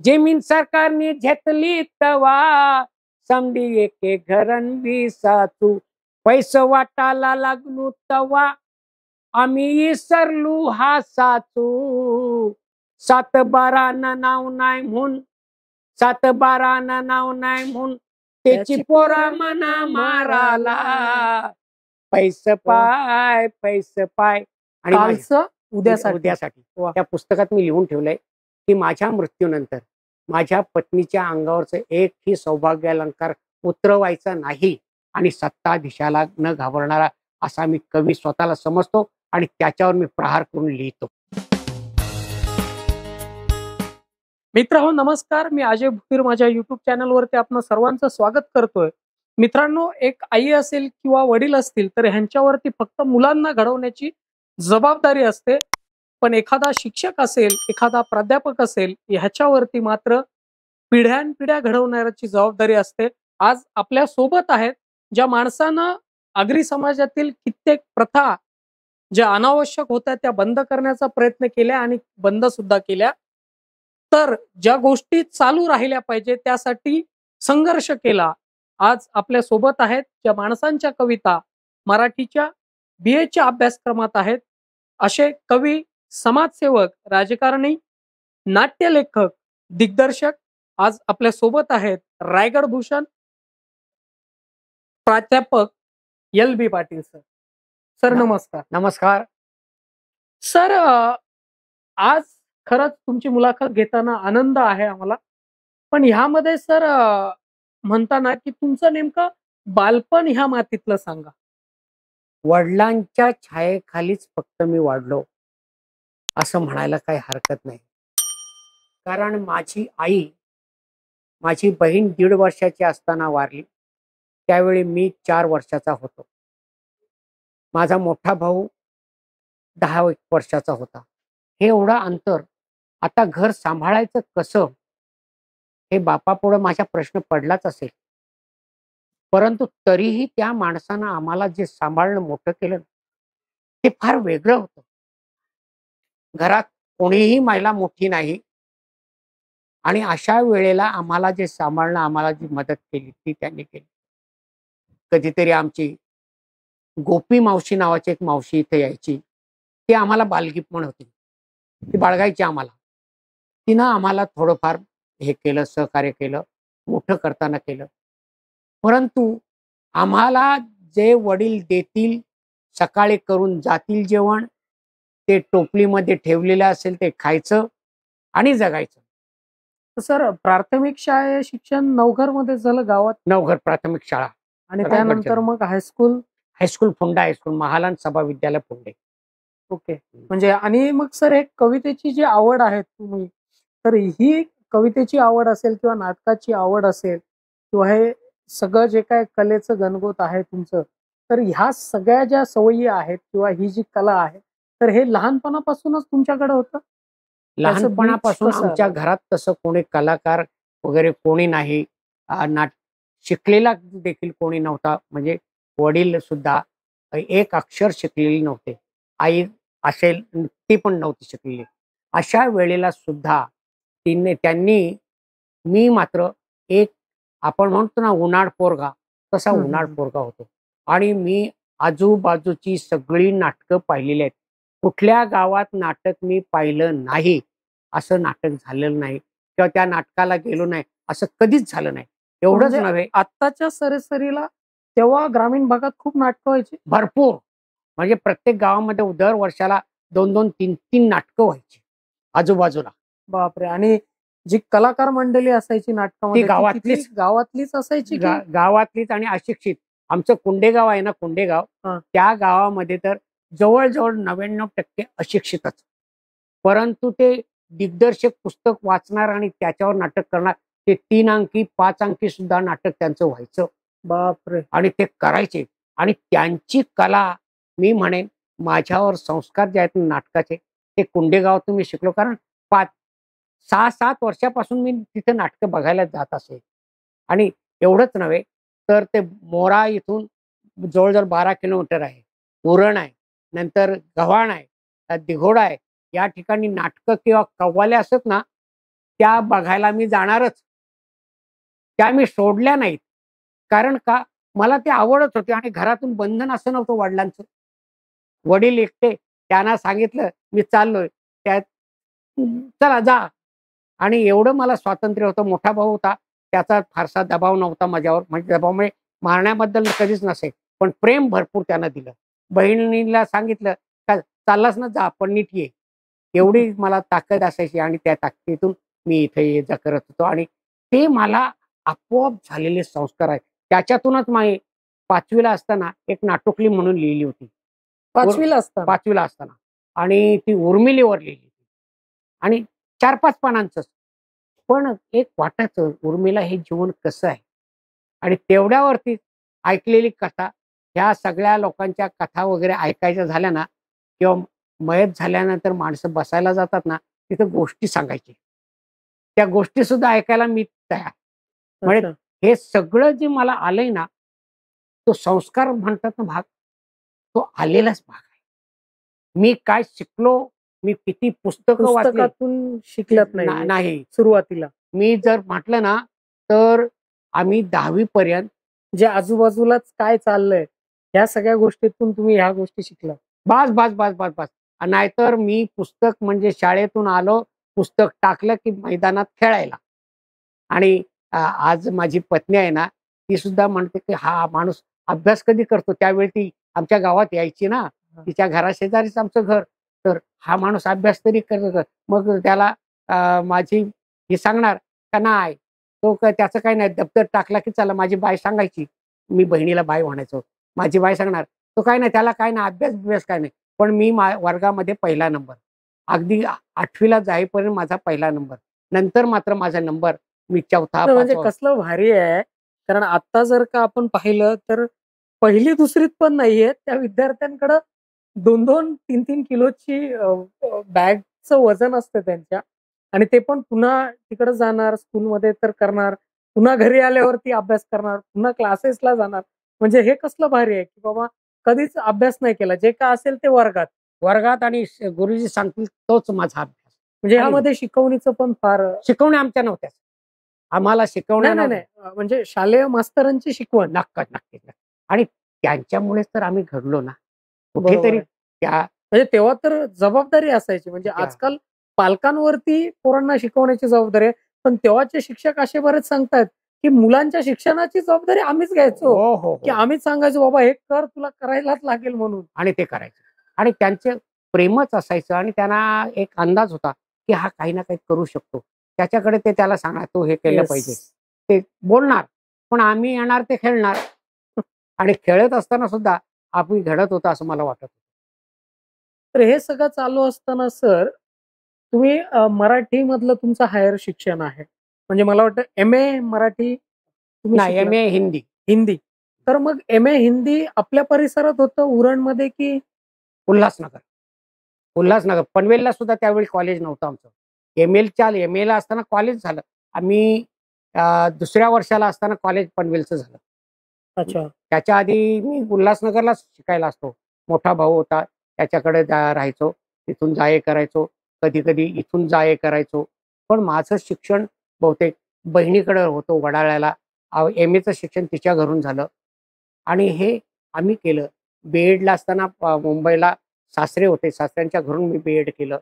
जमीन सरकारने घेतली तवा समडी एके घरन विसाचू पैसे वाटायला लागलो तवा आम्ही विसरलो हा साचू सात बारा नाव नाही म्हणून सात बारा नाव नाही म्हणून त्याची पोरा मना माराला पैसे पाय आणि उद्यासाठी त्या पुस्तकात मी लिहून ठेवलंय की माझ्या मृत्यूनंतर माझ्या पत्नीच्या अंगावरचं एकही सौभाग्यालंकार उतरवायचा नाही आणि सत्ताधीशाला न घाबरणारा असा मी कवी स्वतःला समजतो आणि त्याच्यावर मी प्रहार करून लिहितो. मित्र नमस्कार, मी अजय भुकीर माझ्या युट्यूब चॅनलवरती आपलं सर्वांचं स्वागत करतोय. मित्रांनो, एक आई असेल किंवा वडील असतील तर ह्यांच्यावरती फक्त मुलांना घडवण्याची जबाबदारी असते, पण एखादा शिक्षक असेल, एखादा प्राध्यापक असेल, ह्याच्यावरती मात्र पिढ्यानपिढ्या घडवण्याची जबाबदारी असते. आज आपल्या सोबत आहेत ज्या माणसानं आगरी समाजातील कित्येक प्रथा ज्या अनावश्यक होत्या त्या बंद करण्याचा प्रयत्न केला आणि बंद सुद्धा केल्या. तर ज्या गोष्टी चालू राहिल्या पाहिजे त्यासाठी संघर्ष केला. आज आपल्या सोबत आहेत ज्या माणसांच्या कविता मराठीच्या BA अभ्यासक्रमात आहेत, असे कवी, समाजसेवक, राजकारणी, नाट्यलेखक, दिग्दर्शक आज आपल्या सोबत आहेत. रायगड भूषण प्राध्यापक LB पाटील सर. सर नमस्कार. नमस्कार सर, आज खरंच तुमची मुलाखत घेताना आनंद आहे आम्हाला, पण ह्यामध्ये सर म्हणताना की तुमचं नेमकं बालपण ह्या मातीतलं सांगा. वडिलांच्या छायेखालीच फक्त मी वाढलो असं म्हणायला काही हरकत नाही. कारण माझी आई, माझी बहीण 1.5 वर्षाची असताना वारली. त्यावेळी मी 4 वर्षाचा होतो. माझा मोठा भाऊ 10 वर्षाचा होता. हे एवढं अंतर, आता घर सांभाळायचं कसं, हे बापापुढे माझा प्रश्न पडलाच असेल. परंतु तरीही त्या माणसानं आम्हाला जे सांभाळणं मोठं केलं ते फार वेगळं होतं. घरात कोणीही महिला मोठी नाही आणि अशा वेळेला आम्हाला जे सांभाळणं, आम्हाला जी मदत केली ती त्यांनी केली. कधीतरी आमची गोपी मावशी नावाची एक मावशी इथे यायची. ती आम्हाला बालगीपण होती, ती बाळगायची आम्हाला. तिनं आम्हाला थोडंफार हे केलं, सहकार्य केलं, मोठं करताना केलं. परंतु आम्हाला जे वडील देतील, सकाळी करून जातील जेवण, ते टोपलीमध्ये ठेवलेलं असेल ते खायचं आणि जगायचं. सर, प्राथमिक शाळे शिक्षण नवघर मध्ये झालं, गावात नवघर प्राथमिक शाळा, आणि त्यानंतर मग हायस्कूल फुंडा हायस्कूल, महालान सभा विद्यालय फुंडे. ओके. म्हणजे आणि मग सर, एक कवितेची जी आवड आहे तुम्ही, तर ही कवितेची आवड असेल किंवा नाटकाची आवड असेल किंवा हे सगळं जे काय कलेचं गणगोत आहे तुमचं, तर ह्या सगळ्या ज्या सवयी आहेत किंवा ही जी कला आहे, तर हे लहानपणापासूनच तुमच्याकडे होतं? लहानपणापासून आमच्या घरात तसं कोणी कलाकार वगैरे कोणी नाही. शिकलेला देखील कोणी नव्हता. म्हणजे वडील सुद्धा एक अक्षर शिकलेली नव्हते. आई असेल ती पण नव्हती शिकलेली. अशा वेळेला सुद्धा त्यांनी, मी मात्र एक, आपण म्हणतो ना उन्हाळ पोरगा, तसा उन्हाळ पोरगा होतो. आणि मी आजूबाजूची सगळी नाटकं पाहिलेली आहेत. कुठल्या गावात नाटक मी पाहिलं नाही असं नाटक झालेलं नाही, किंवा त्या नाटकाला गेलो नाही असं कधीच झालं नाही. एवढंच नव्हे, आत्ताच्या सरासरीला तेव्हा ग्रामीण भागात खूप नाटकं व्हायची, भरपूर. म्हणजे प्रत्येक गावामध्ये दर वर्षाला 2-2, 3-3 नाटकं व्हायची आजूबाजूला. बापरे. आणि जी कलाकार मंडळी असायची नाटकामध्ये, गावातलीच असायची, गावातलीच आणि अशिक्षित. आमचं कुंडेगाव आहे ना, कुंडेगाव, त्या गावामध्ये तर जवळजवळ 99% अशिक्षितच. परंतु ते दिग्दर्शक पुस्तक वाचणार आणि त्याच्यावर नाटक करणार, ते 3 अंकी 5 अंकी सुद्धा नाटक त्यांचं व्हायचं. बापरे. आणि ते करायचे. आणि त्यांची कला, मी म्हणेन माझ्यावर संस्कार जे आहेत नाटकाचे, ते कुंडेगावातून मी शिकलो. कारण 6-7 वर्षापासून मी तिथे नाटकं बघायला जात असे. आणि एवढंच नव्हे तर ते मोरा इथून जवळजवळ 12 किलोमीटर आहे. उरण आहे, नंतर गव्हाण आहे, दिघोडा आहे. या ठिकाणी नाटकं किंवा कव्वाल्या असत ना, त्या बघायला मी जाणारच. त्या मी सोडल्या नाहीत. कारण का मला ते आवडत होते आणि घरातून बंधन असं नव्हतं वडिलांचं. वडील एकटे, त्यांना सांगितलं मी चाललोय. त्यात चला जा. आणि एवढं मला स्वातंत्र्य होतं. मोठा भाऊ होता. त्याचा फारसा दबाव नव्हता माझ्यावर. म्हणजे दबाव म्हणजे मारण्याबद्दल कधीच नसे. पण प्रेम भरपूर त्यानं दिलं. बहिणीला सांगितलं, "का चाललास ना जा, पण नीट ये." एवढी मला ताकद असायची आणि त्या ताकदीतून मी इथे ये-जा करत होतो आणि ते मला आपोआप झालेले संस्कार आहेत. त्याच्यातूनच मी 5वी ला असताना एक नाटुकली म्हणून लिहिली होती. 5वी ला असताना? 5वी ला असताना आणि ती उर्मिलेवर लिहिली होती आणि 4-5 पानांचंच. पण एक वाटायचं उर्मिला हे जीवन कसं आहे? आणि तेवढ्यावरती ऐकलेली कथा, ह्या सगळ्या लोकांच्या कथा वगैरे ऐकायच्या झाल्या ना किंवा मयत झाल्यानंतर माणसं बसायला जातात ना, तिथं गोष्टी सांगायची. त्या गोष्टी सुद्धा ऐकायला मी तयार. म्हणजे अच्छा. हे सगळं जे मला आलंय ना, तो संस्कार म्हणतात ना भाग, तो आलेलाच भाग आहे. मी काय शिकलो, मी किती पुस्तकं वाचली पुस्तकातून शिकलत नाही नाही. सुरुवातीला. मी जर म्हटलं ना, तर आम्ही 10वी पर्यंत जे आजूबाजूलाच काय चाललंय, ह्या सगळ्या गोष्टीतून तुम्ही ह्या गोष्टी शिकला. बास, बास, बास, बास, बास. नाहीतर मी पुस्तक म्हणजे शाळेतून आलो, पुस्तक टाकलं की मैदानात खेळायला. आणि आज माझी पत्नी आहे ना, ती सुद्धा म्हणते की हा माणूस अभ्यास कधी करतो? त्यावेळी ती आमच्या गावात यायची ना, तिच्या घराशेजारीच आमचं घर. तर हा माणूस अभ्यास तरी करतो का? मग त्याला माझी ही सांगणार का नाही, तो काय त्याचं काही नाही, दप्तर टाकला की चला माझी बाई सांगायची. मी बहिणीला बाई म्हणायचो. माझी बाई सांगणार, "तो काय नाही, त्याला काय नाही, अभ्यास-बिभ्यास काय नाही." पण मी वर्गामध्ये पहिला नंबर. अगदी 8वी ला जाईपर्यंत माझा पहिला नंबर. नंतर मात्र माझा नंबर मी 4था, तर म्हणजे 5वा. कसलं भारी आहे. कारण आता जर का आपण पाहिलं तर 1ली-दुसरीत पण नाहीये. त्या विद्यार्थ्यांकडं 2-2, 3-3 किलोची बॅगचं वजन असतं त्यांच्या आणि ते पण पुन्हा तिकडं जाणार, स्कूलमध्ये तर करणार, पुन्हा घरी आल्यावरती अभ्यास करणार, पुन्हा क्लासेसला जाणार. म्हणजे हे कसलं भारी आहे, की बाबा कधीच अभ्यास नाही केला. जे काय असेल ते वर्गात. वर्गात आणि गुरुजी सांगतील तोच माझा अभ्यास. म्हणजे आणि ह्यामध्ये शिकवणीचं पण फार शिकवण्या आमच्या नव्हत्याच. आम्हाला शिकवण्या नाही, नाही, नव्हत्या. नाही. म्हणजे शालेय मास्तरांची शिकवण. नक्कीच, नक्कीच. आणि त्यांच्यामुळेच तर आम्ही घडलो ना. बरोबर कुठेतरी आहे. त्या म्हणजे तेव्हा तर जबाबदारी असायची. म्हणजे त्या आजकाल पालकांवरती पोरांना शिकवण्याची जबाबदारी आहे. पण तेव्हाचे शिक्षक असे बरेच सांगतायत, की मुलांच्या शिक्षणाची जबाबदारी आम्हीच घ्यायचो. हो, हो, की हो. आम्हीच सांगायचो, "बाबा हे कर, तुला करायलाच लागेल" म्हणून. आणि ते करायचे. आणि त्यांचं प्रेमच असायचं आणि त्यांना एक अंदाज होता, की हा काही ना काही करू शकतो. त्याच्याकडे ते त्याला सांगणार, "तू हे केलं पाहिजे." येस. ते बोलणार, पण आम्ही येणार ते खेळणार. आणि खेळत असताना सुद्धा आम्ही घडत होतो असं मला वाटत होतं. तर हे सगळं चालू असताना सर, तुम्ही मराठीमधलं तुमचं हायर शिक्षण आहे. म्हणजे मला वाटतं एम-ए मराठी तुम्ही नाही, शिकलात. एम-ए हिंदी. हिंदी. तर मग एम-ए हिंदी आपल्या परिसरात होतं उरणमध्ये की उल्हासनगर. उल्हासनगर. पनवेलला सुद्धा त्यावेळी कॉलेज नव्हतं आमचं. एम-एला असताना कॉलेज झालं. आम्ही दुसऱ्या वर्षाला असताना कॉलेज पनवेलचं झालं. अच्छा. त्याच्या आधी मी उल्हासनगरलाच शिकायला असतो. मोठा भाऊ होता, त्याच्याकडे राहायचो. तिथून जा-ये करायचो. कधी-कधी इथून जा-ये करायचो. पण माझं शिक्षण बहुतेक बहिणीकडे होतं वडाळ्याला. एम-एचं शिक्षण तिच्या घरून झालं आणि हे आम्ही केलं. बी-एडला असताना मुंबईला सासरे होते. सासऱ्यांच्या घरून मी बी-एड केलं.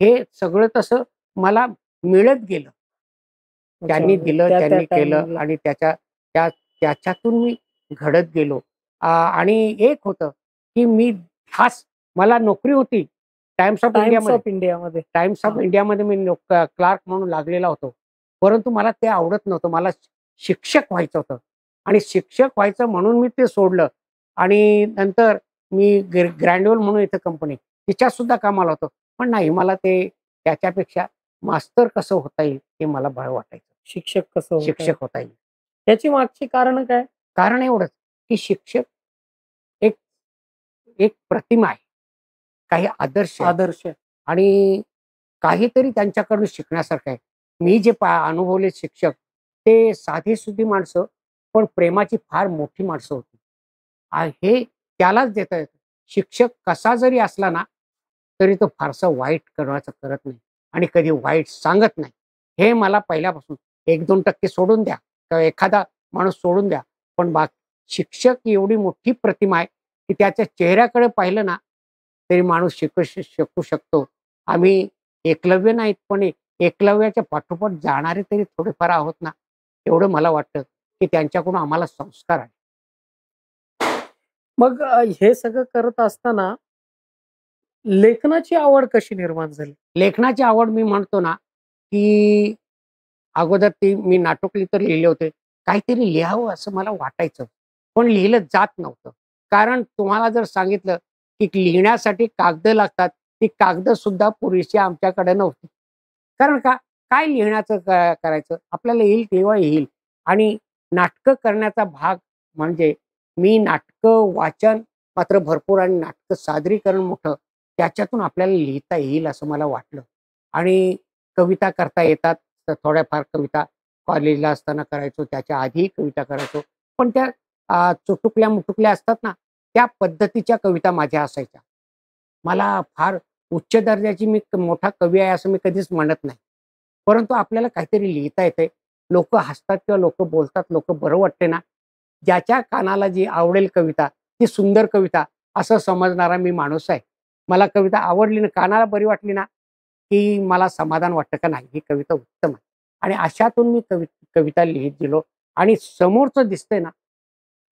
हे सगळं तसं मला मिळत गेलं. त्यांनी अच्छा. दिलं, त्या त्या त्यांनी केलं टायमिंगला. आणि त्याच्यातून मी घडत गेलो. आणि एक होतं, की खास मला नोकरी होती टाइम्स ऑफ टाइम्स इंडियामध्ये. ऑफ इंडियामध्ये. टाइम्स ऑफ हां. इंडियामध्ये मी क्लार्क म्हणून लागलेला होतो. परंतु मला ते आवडत नव्हतं. मला शिक्षक व्हायचं होतं आणि शिक्षक व्हायचं म्हणून मी ते सोडलं आणि नंतर मी ग्रँड्युअल म्हणून इथं कंपनी तिच्यात सुद्धा कामाला होतो. पण नाही मला ते त्याच्यापेक्षा मास्तर कसं होता येईल हे मला बरं वाटायचं. शिक्षक कसं होतं? शिक्षक होता येईल. त्याची मागची कारणं काय? कारण एवढंच, की शिक्षक एक एक प्रतिमा आहे. काही आदर्श आहेत आदर्श. आणि काहीतरी त्यांच्याकडून शिकण्यासारखं आहे. मी जे अनुभवले शिक्षक, ते साधीसुधी माणसं, पण प्रेमाची फार मोठी माणसं होती. हे त्यालाच देता येतं. शिक्षक कसा जरी असला ना, तरी तो फारसं वाईट करत नाही आणि कधी वाईट सांगत नाही. हे मला पहिल्यापासून 1-2% सोडून द्या किंवा एखादा माणूस सोडून द्या, पण शिक्षक एवढी मोठी प्रतिमा आहे की त्याच्या चेहऱ्याकडे पाहिलं ना तरी माणूस शिकू शकतो. आम्ही एकलव्य नाहीत, पण एकलव्याच्या पाठोपाठ जाणारे तरी थोडेफार आहोत ना, एवढं मला वाटतं की त्यांच्याकडून आम्हाला संस्कार आहे. मग हे सगळं करत असताना लेखनाची आवड कशी निर्माण झाली? लेखनाची आवड मी म्हणतो ना, की अगोदर मी नाटुकली तर लिहिले होते. काहीतरी लिहावं असं मला वाटायचं, पण लिहिलं जात नव्हतं. कारण तुम्हाला जर सांगितलं, की लिहिण्यासाठी कागद लागतात, ती कागद सुद्धा पुरेशी आमच्याकडे नव्हती. कारण काय लिहिण्याचं करायचं? आपल्याला येईल तेव्हा येईल. आणि नाटकं करण्याचा भाग म्हणजे मी नाटकं वाचन मात्र भरपूर आणि नाटकं सादरीकरण मोठं, त्याच्यातून आपल्याला लिहिता येईल असं मला वाटलं. आणि कविता करता येतात, तर थोड्याफार कविता कॉलेजला असताना करायचो, त्याच्या आधीही कविता करायचो. पण त्या चुटुकल्या-मुटुकल्या असतात ना, त्या पद्धतीच्या कविता माझ्या असायच्या. मला फार उच्च दर्जाची मोठा कवी आहे असं मी कधीच म्हणत नाही. परंतु आपल्याला काहीतरी लिहिता येतंय. लोकं हसतात किंवा लोकं बोलतात, लोकं बरं वाटते ना, ज्याच्या कानाला जी आवडेल कविता, ती सुंदर कविता असं समजणारा मी माणूस आहे. मला कविता आवडली ना, कानाला बरी वाटली ना, की मला समाधान वाटतं का नाही ही कविता उत्तम आहे. आणि अशातून मी कविता लिहीत गेलो आणि समोरचं दिसतंय ना,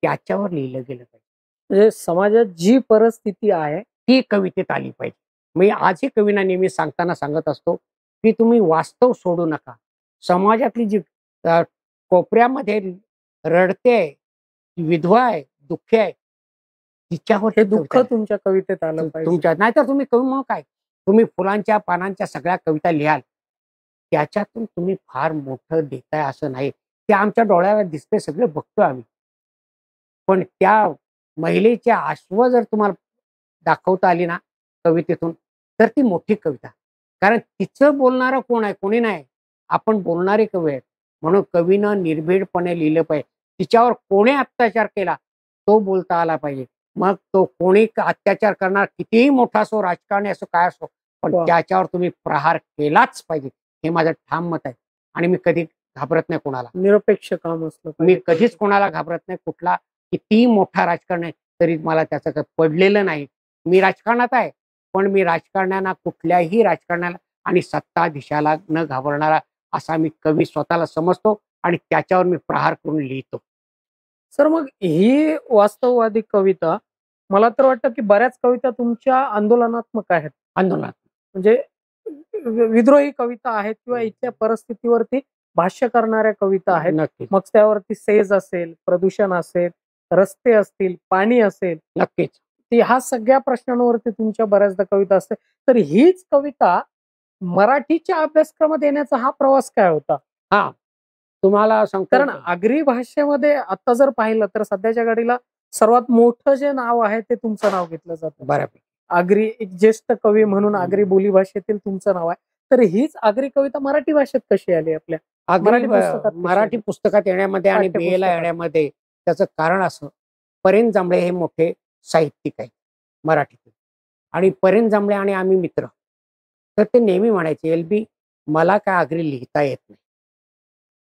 त्याच्यावर लिहिलं गेलं पाहिजे. म्हणजे समाजात जी परिस्थिती आहे ती कवितेत आली पाहिजे. मी आजही कवींना नेहमी सांगताना सांगत असतो, की तुम्ही वास्तव सोडू नका. समाजातली जी कोपऱ्यामध्ये रडतेय, विधवा आहे, दुःखी आहे, तिच्यावर हे ती दुःख कविता लिहा. तुमच्या कवितेत आलं पाहिजे. तुमच्या नाहीतर तुम्ही कवी म्हणून काय? तुम्ही फुलांच्या पानांच्या सगळ्या कविता लिहाल. त्याच्यातून तुम्ही फार मोठं देताय असं नाही. ते आमच्या डोळ्याला दिसतंय, सगळं बघतोय आम्ही. पण त्या महिलेची आश्व जर तुम्हाला दाखवता आली ना कवितेतून, तर ती मोठी कविता. कारण तिचं बोलणारं कोण आहे? कोणी नाही. आपण बोलणारे कवी आहेत. म्हणून कवीनं निर्भीडपणे लिहिलं पाहिजे. तिच्यावर कोणी अत्याचार केला, तो बोलता आला पाहिजे. मग तो कोणी अत्याचार करणार कितीही मोठा असो, राजकारणी असो, काय असो, पण वाह! त्याच्यावर तुम्ही प्रहार केलाच पाहिजे. हे माझं ठाम मत आहे. आणि मी कधी घाबरत नाही कोणाला. निरपेक्ष काम असलं मी पाहिजे. कधीच कोणाला घाबरत नाही. कुठला कितीही मोठा राजकारणी आहे, तरी मला त्याचं काही पडलेलं नाही. मी राजकारणात आहे, पण मी राजकारण्यांना कुठल्याही राजकारणाला आणि सत्ताधीशाला न घाबरणारा असा मी कवी स्वतःला समजतो आणि त्याच्यावर मी प्रहार करून लिहितो. सर मग ही वास्तववादी कविता मला तर वाटतं, की बऱ्याच कविता तुमच्या आंदोलनात्मक आहेत. आंदोलनात. म्हणजे विद्रोही कविता आहेत किंवा इथल्या परिस्थितीवरती भाष्य करणाऱ्या कविता आहेत. नक्कीच, मग त्यावरती सेज असेल, प्रदूषण असेल, रस्ते असतील, पाणी असेल, नक्कीच. ह्या सगळ्या प्रश्नांवरती तुमच्या बऱ्याचदा कविता असते. तर हीच कविता मराठीच्या अभ्यासक्रमात येण्याचा हा प्रवास काय होता? हां, तुम्हाला सांगतो कारण आगरी भाषेमध्ये आता जर पाहिलं तर सध्याच्या घडीला सर्वात मोठं जे नाव आहे ते तुमचं नाव घेतलं जातं. बऱ्यापैकी. आगरी एक ज्येष्ठ कवी म्हणून आगरी बोलीभाषेतील तुमचं नाव आहे. तर हीच आगरी कविता मराठी भाषेत कशी आली आपल्या? मराठी पुस्तकात कशी मराठी आली? पुस्तकात येण्यामध्ये आणि BAला पाठ्यपुस्तकात. येण्यामध्ये त्याचं कारण असं, परेन जांभळे हे मोठे साहित्यिक आहेत मराठीतले आणि परेन जांभळे आणि आम्ही मित्र. तर ते नेहमी म्हणायचे, "एल-बी मला काय आगरी लिहिता येत नाही.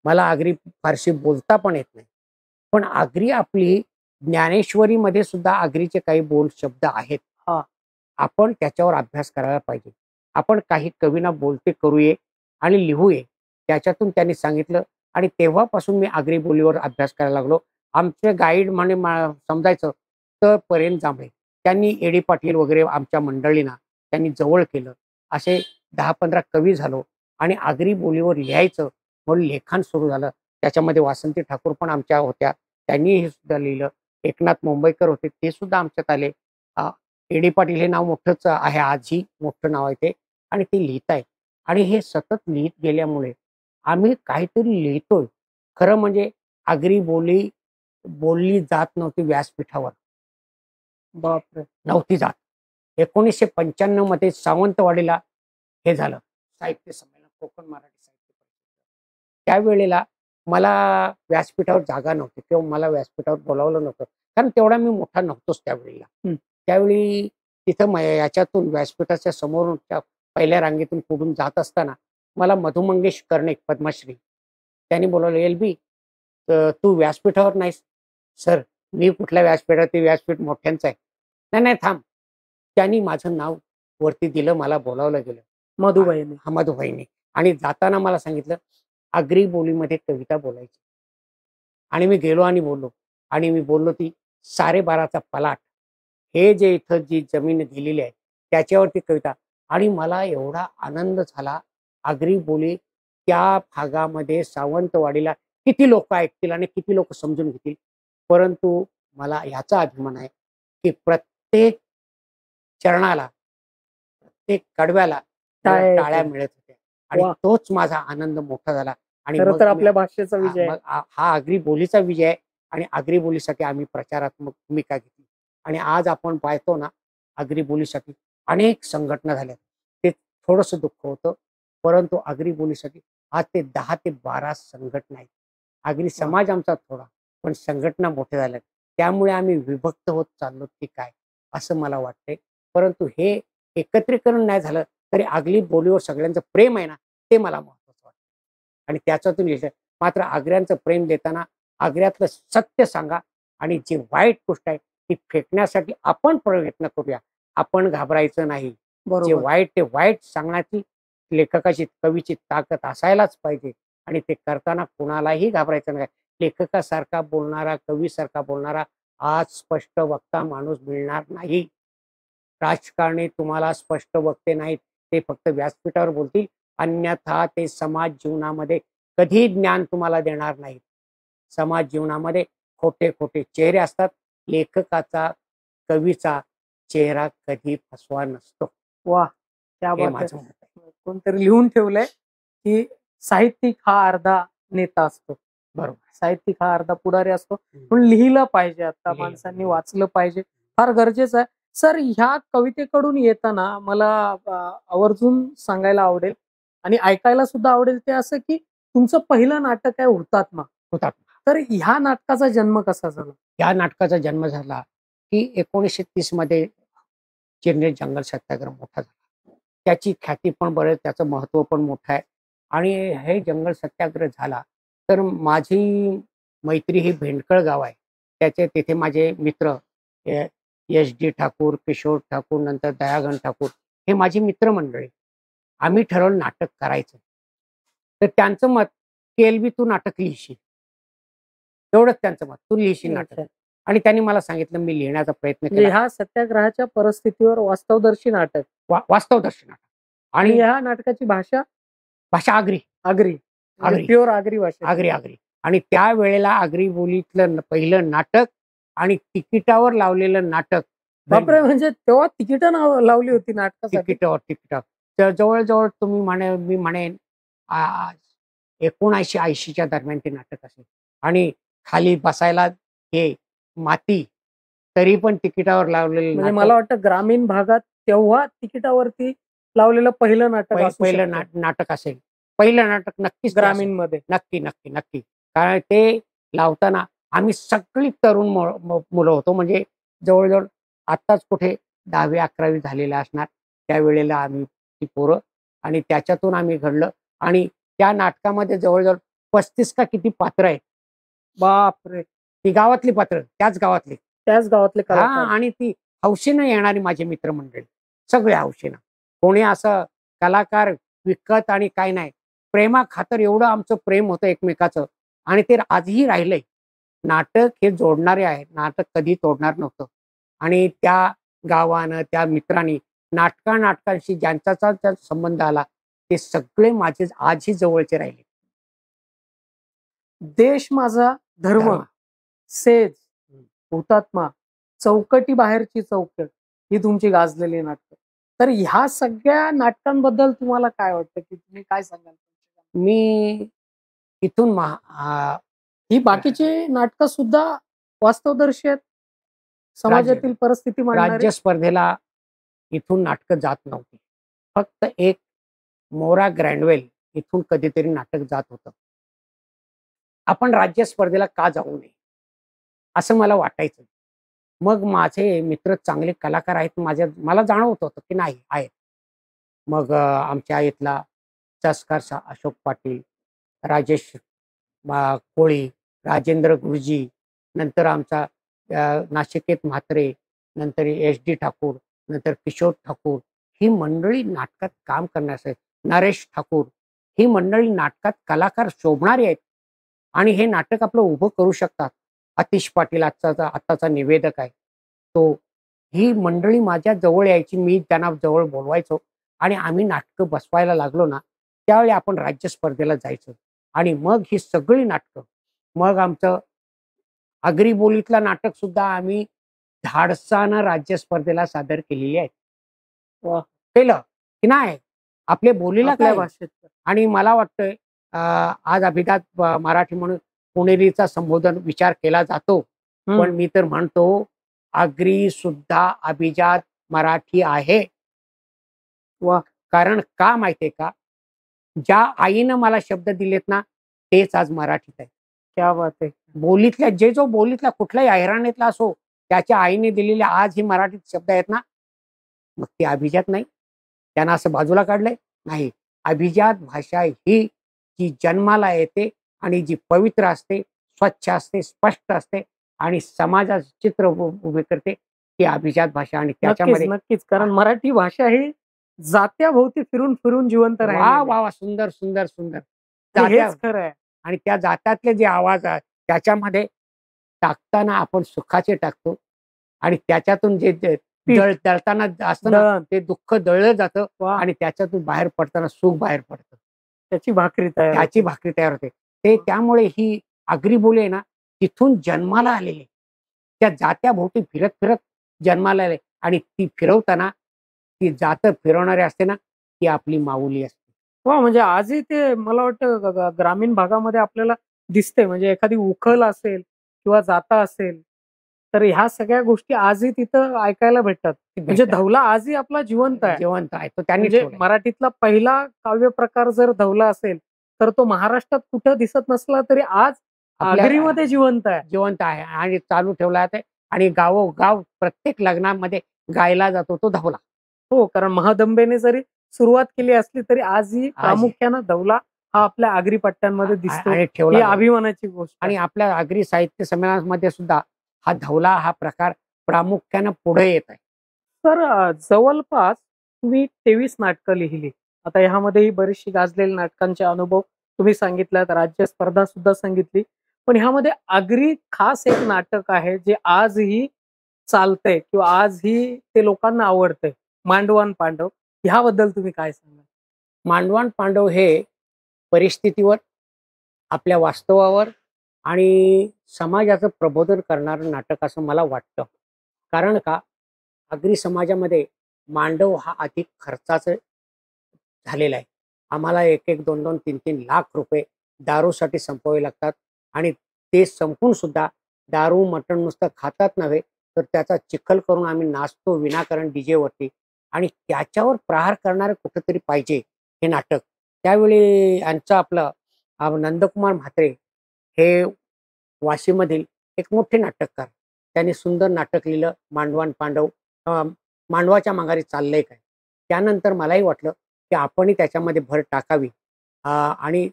मला आगरी फारशी बोलता पण येत नाही. पण आगरी आपली ज्ञानेश्वरीमध्ये सुद्धा आगरीचे काही बोल शब्द आहेत. हां. आपण त्याच्यावर अभ्यास करायला पाहिजे. आपण काही कवींना बोलते करूये आणि लिहूये." त्याच्यातून त्यांनी सांगितलं आणि तेव्हापासून मी आगरी बोलीवर अभ्यास करायला लागलो. आमचे गाईड म्हणे समजायचं तर परेन जांभळे. त्यांनी ए. डी. पाटील वगैरे आमच्या मंडळींना त्यांनी जवळ केलं. असे 10-15 कवी झालो आणि आगरी बोलीवर लिहायचं म्हणून लिखाण सुरू झालं. त्याच्यामध्ये वासंती ठाकूर पण आमच्या होत्या. त्यांनी हे सुद्धा लिहिलं. एकनाथ मुंबईकर होते, ते सुद्धा आमच्यात आले. ए. डी. पाटील हे नाव मोठंच आहे, आजही मोठं नाव आहे ते आणि ते लिहितायत. आणि हे सतत लिहित गेल्यामुळे आम्ही काहीतरी लिहितोय. खरं म्हणजे आगरी बोली बोलली जात नव्हती व्यासपीठावर. बापरे! नव्हती जात. 1995 मध्ये सावंतवाडीला हे झालं साहित्य संमेलन, कोकण मराठी साहित्य परिषद. त्यावेळेला मला व्यासपीठावर जागा नव्हती किंवा मला व्यासपीठावर बोलावलं नव्हतं. कारण तेवढा मी मोठा नव्हतोच त्यावेळेला. हं. त्यावेळी तिथं याच्यातून व्यासपीठाच्या समोरून त्या पहिल्या रांगेतून पुढून जात असताना मला मधु मंगेश कर्णिक पद्मश्री त्यांनी बोलवलं, "एल-बी तू व्यासपीठावर नाहीस." "सर मी कुठल्या व्यासपीठावर, ते व्यासपीठ मोठ्यांचं आहे." "नाही, नाही थांब." त्यांनी माझं नाव वरती दिलं, मला बोलावलं गेलं. मधुबाईने. हां, मधुबाईंनी. आणि जाताना मला सांगितलं, आगरी बोलीमध्ये कविता बोलायची. आणि मी गेलो आणि बोललो. आणि मी बोललो ती सारे बाराचा पलाट. हे जे इथं जी जमीन दिलेली आहे, त्याच्यावरती कविता. आणि मला एवढा आनंद झाला. आगरी बोली त्या भागामध्ये सावंतवाडीला किती लोकं ऐकतील आणि किती लोकं समजून घेतील. परंतु मला ह्याचा अभिमान आहे, की प्रत्येक चरणाला, प्रत्येक कडव्याला मला टाळ्या टाळ्या येतील. मिळत होत्या. आणि वाह! तोच माझा आनंद मोठा झाला. आणि खरं मग तर मी आपल्या भाषेचा विजय आहे. मग हा आगरी बोलीचा विजय आहे. आणि आगरी बोलीसाठी आम्ही प्रचारात्मक भूमिका घेतली. आणि आज आपण पाहतो ना, आगरी बोलीसाठी अनेक संघटना झाल्या. ते थोडंसं दुःख होतं. परंतु आगरी बोलीसाठी आज ते 10 ते 12 संघटना आहेत. आगरी समाज आमचा थोडा, पण संघटना मोठ्या झाल्यात. त्यामुळे आम्ही विभक्त होत चाललो की काय, असं मला वाटतंय. परंतु हे एकत्रीकरण नाही झालं तरी आगरी बोलीवर सगळ्यांचं प्रेम आहे ना, ते मला महत्वाचं वाटतं. आणि त्याच्यातून यश आहे. मात्र आग्र्यांचं प्रेम देताना आग्र्यातलं सत्य सांगा. आणि जी वाईट गोष्ट आहे ती फेकण्यासाठी आपण प्रयत्न करूया. आपण घाबरायचं नाही. जे बरोबर. वाईट ते वाईट सांगण्याची लेखकाची, कवीची ताकद असायलाच पाहिजे. आणि ते करताना कुणालाही घाबरायचं नाही. लेखकासारखा बोलणारा, कवीसारखा बोलणारा आज स्पष्ट वक्ता माणूस मिळणार नाही. राजकारणी तुम्हाला स्पष्ट वक्ते नाहीत. ते फक्त व्यासपीठावर बोलतील. अन्यथा ते समाज जीवनामध्ये कधी ज्ञान तुम्हाला देणार नाहीत. समाज जीवनामध्ये खोटे-खोटे चेहरे असतात. लेखकाचा, कवीचा चेहरा कधी फसवा नसतो. वाह! क्या हे बात है! माझं मत आहे. कोणतरी लिहून ठेवलंय, की साहित्यिक हा अर्धा नेता असतो. बरोबर. साहित्यिक हा अर्धा पुढारी असतो. हं. पण लिहिलं पाहिजे. आता लिहिलं माणसांनी पाहिजे. वाचलं पाहिजे. फार गरजेचं आहे. सर ह्या कवितेकडून येताना मला आवर्जून सांगायला आवडेल आणि ऐकायला सुद्धा आवडेल ते असं, की तुमचं पहिलं नाटक आहे हुतात्मा. हुतात्मा. तर ह्या नाटकाचा जन्म कसा झाला? या नाटकाचा जन्म झाला, की 1930 मध्ये चिरनेर जंगल सत्याग्रह मोठा झाला. त्याची ख्याती पण बरं, त्याचं महत्त्व पण मोठं आहे. आणि हे जंगल सत्याग्रह झाला, तर माझी मैत्री ही भेंडकळ गाव आहे. तिथे माझे मित्र एस-डी ठाकूर, किशोर ठाकूर, नंतर दयागण ठाकूर हे माझी मित्रमंडळी. आम्ही ठरवलं नाटक करायचं. तर त्यांचं मत, की "एल-बी तू नाटक लिहिशील." एवढंच त्यांचं मत, "तू लिहिशील नाटक." अच्छा. आणि त्यांनी मला सांगितलं, मी लिहिण्याचा प्रयत्न म्हणजे केला. ह्या सत्याग्रहाच्या परिस्थितीवर वास्तवदर्शी नाटक वास्तवदर्शी नाटक. आणि आणि ह्या नाटकाची भाषा भाषा आगरी. आगरी. म्हणजे आगरी. प्युअर आगरी भाषा. आगरी. आणि त्यावेळेला आगरी बोलीतलं पहिलं नाटक आणि तिकिटावर लावलेलं नाटक. बापरे! म्हणजे तेव्हा तिकीटं लावली होती नाटकासाठी. तिकिटावर. तर जवळ-जवळ तुम्ही मी म्हणेन 79-80च्या दरम्यान ते नाटक असेल. आणि खाली बसायला हे माती, तरी पण तिकिटावर लावलेलं म्हणजे नाटक. मला वाटतं ग्रामीण भागात तेव्हा तिकिटावरती लावलेलं पहिलं नाटक असू पहिलं शकतं. नाटक असेल. पहिलं नाटक नक्कीच ते असेल. ग्रामीणमध्ये. नक्की. कारण ते लावताना आम्ही सगळी तरुण मुलं होतो. म्हणजे जवळ-जवळ आत्ताच कुठे 10वी-11वी झालेल्या असणार. त्यावेळेला आम्ही ती पोरं. आणि त्याच्यातून आम्ही घडलं. आणि त्या नाटकामध्ये जवळ-जवळ 35 का किती पात्र आहेत. बापरे! ती गावातली पात्र, त्याच गावातली. त्याच गावातले हां. कलाकार. आणि ती हौसेनं येणारी माझी मित्रमंडळी. सगळे हौसेनं. कोणी असं कलाकार विकत आणि काय नाही. प्रेमाखातर एवढं आमचं प्रेम होतं एकमेकाचं. आणि ते आजही राहिलंय. नाटक हे जोडणारे आहे. नाटक कधी तोडणार नव्हतं. आणि त्या गावानं, त्या मित्रांनी नाटकांशी ज्यांचा संबंध आला, ते सगळे माझे आजही जवळचे राहिले. देश माझा धर्म, धर्म. सेज, हुतात्मा, चौकटी बाहेरची चौकट ही तुमची गाजलेली नाटकं. तर ह्या सगळ्या नाटकांबद्दल तुम्हाला काय वाटतं, की तुम्ही काय सांगाल? मी इथून ही बाकीची नाटकं सुद्धा वास्तवदर्शी आहेत. समाजातील परिस्थिती मांडणारी. राज्य स्पर्धेला इथून नाटकं जात नव्हती. फक्त एक मोरा ग्रँडवेल इथून कधीतरी नाटक जात होतं. आपण राज्य स्पर्धेला का जाऊ नये? असं मला वाटायचं. मग माझे मित्र चांगले कलाकार आहेत, मला जाणवत होतं की नाही आहेत. मग आमच्या इथला चसकारचा अशोक पाटील, राजेश कोळी, राजेंद्र गुरुजी, नंतर आमचा नाशिकेत म्हात्रे, नंतर HD ठाकूर, नंतर किशोर ठाकूर, ही मंडळी नाटकात काम करण्यासाठी, नरेश ठाकूर, ही मंडळी नाटकात कलाकार शोभणारी आहेत आणि हे नाटक आपलं उभं करू शकतात. आतिश पाटील आत्ताचा निवेदक आहे तो. ही मंडळी माझ्या जवळ यायची, मी त्यांना जवळ बोलवायचो आणि आम्ही नाटकं बसवायला लागलो ना, त्यावेळी आपण राज्य स्पर्धेला जायचो आणि मग ही सगळी नाटकं, मग आमचं आगरी बोलीतलं नाटक सुद्धा आम्ही धाडसानं राज्य स्पर्धेला सादर केलेली आहेत. केलं की नाही आपल्या बोलीला आपल्या काय. भाषेत. आणि मला वाटतंय आज अभिजात मराठी म्हणून पुणेरीचा संबोधन विचार केला जातो, पण मी तर म्हणतो आगरी सुद्धा अभिजात मराठी आहे. कारण का माहितीये का, ज्या आईनं मला शब्द दिलेत ना, तेच आज मराठीत आहे. क्या बात आहे. बोलीतल्या जो बोलीतला कुठल्याही अहिराणीतला असो, त्याच्या आईने दिलेले आज ही मराठीत शब्द आहेत ना, मग ती अभिजात नाही. त्यांना असं बाजूला काढलंय नाही. अभिजात भाषा ही जी जन्माला येते आणि जी पवित्र असते, स्वच्छ असते, स्पष्ट असते आणि समाजाचं चित्र उभे करते, ती अभिजात भाषा. आणि त्याच्यामध्ये नक्कीच, कारण मराठी भाषा ही जात्याभोवती फिरून फिरून जिवंत वा राहिली. वा वा, सुंदर सुंदर सुंदर. हेच खरं आहे. आणि त्या जात्यातले जे आवाज आहेत त्याच्यामध्ये टाकताना आपण सुखाचे टाकतो आणि त्याच्यातून जे दळताना असतं ना, ते दुःख दळलं जातं आणि त्याच्यातून बाहेर पडताना सुख बाहेर पडतं. त्याची भाकरी तयार होते. ते त्यामुळे ही आगरी बोली आहे ना, तिथून जन्माला आलेली, त्या जात्याभोवती फिरत फिरत जन्माला आले आणि ती फिरवताना ती जातं फिरवणारी असते ना, ती आपली माऊली असते. म्हणजे आजही ते मला वाटतं ग्रामीण भागामध्ये आपल्याला दिसते. म्हणजे एखादी उखल असेल किंवा जाता असेल, तर ह्या सगळ्या गोष्टी आजही तिथं ऐकायला भेटतात. म्हणजे धवला आजही आपला जिवंत आहे. तो त्यांनी म्हणजे मराठीतला पहिला काव्य प्रकार जर धवला असेल, तर तो महाराष्ट्रात कुठं दिसत नसला तरी आज आगरीमध्ये जिवंत आहे आणि चालू ठेवला आहे आणि गावोगाव प्रत्येक लग्नामध्ये गायला जातो तो धवला. हो, कारण महादंबेने जरी सुरुवात केली असली तरी आजही प्रामुख्यानं धवला हा आपल्या आगरी पट्ट्यांमध्ये दिसतो आणि ही ठेवला. अभिमानाची गोष्ट. आणि आपल्या आगरी साहित्य संमेलनामध्ये सुद्धा हा धवला हा प्रकार प्रामुख्यानं पुढे येत आहे. तर जवळपास तुम्ही 23 नाटकं लिहिली. आता ह्यामध्येही बरीचशी गाजलेल्या नाटकांचे अनुभव तुम्ही सांगितलात, राज्य स्पर्धा सुद्धा सांगितली. पण ह्यामध्ये आगरी खास एक नाटक आहे जे आजही चालतंय किंवा आजही ते लोकांना आवडतंय, मांडवान पांडव. ह्याबद्दल तुम्ही काय सांगाल? मांडवान पांडव हे परिस्थितीवर, आपल्या वास्तवावर आणि समाजाचं प्रबोधन करणारं नाटक असं मला वाटतं. कारण का, आगरी समाजामध्ये मांडव हा अधिक खर्चाचं झालेला आहे. आम्हाला 1-1, 2-2, 3-3 लाख रुपये दारूसाठी संपवावे लागतात आणि ते संपून सुद्धा दारू मटण नुसतं खातात नव्हे, तर त्याचा चिखल करून आम्ही नाचतो विनाकारण डीजेवरती आणि त्याच्यावर प्रहार करणारं कुठंतरी पाहिजे हे नाटक. त्यावेळी यांचं आपलं नंदकुमार म्हात्रे हे वाशीमधील एक मोठे नाटककार, त्यांनी सुंदर नाटक लिहिलं मांडवान पांडव. मांडवाच्या माघारी चाललंय काय. त्यानंतर मलाही वाटलं की आपणही त्याच्यामध्ये भर टाकावी आणि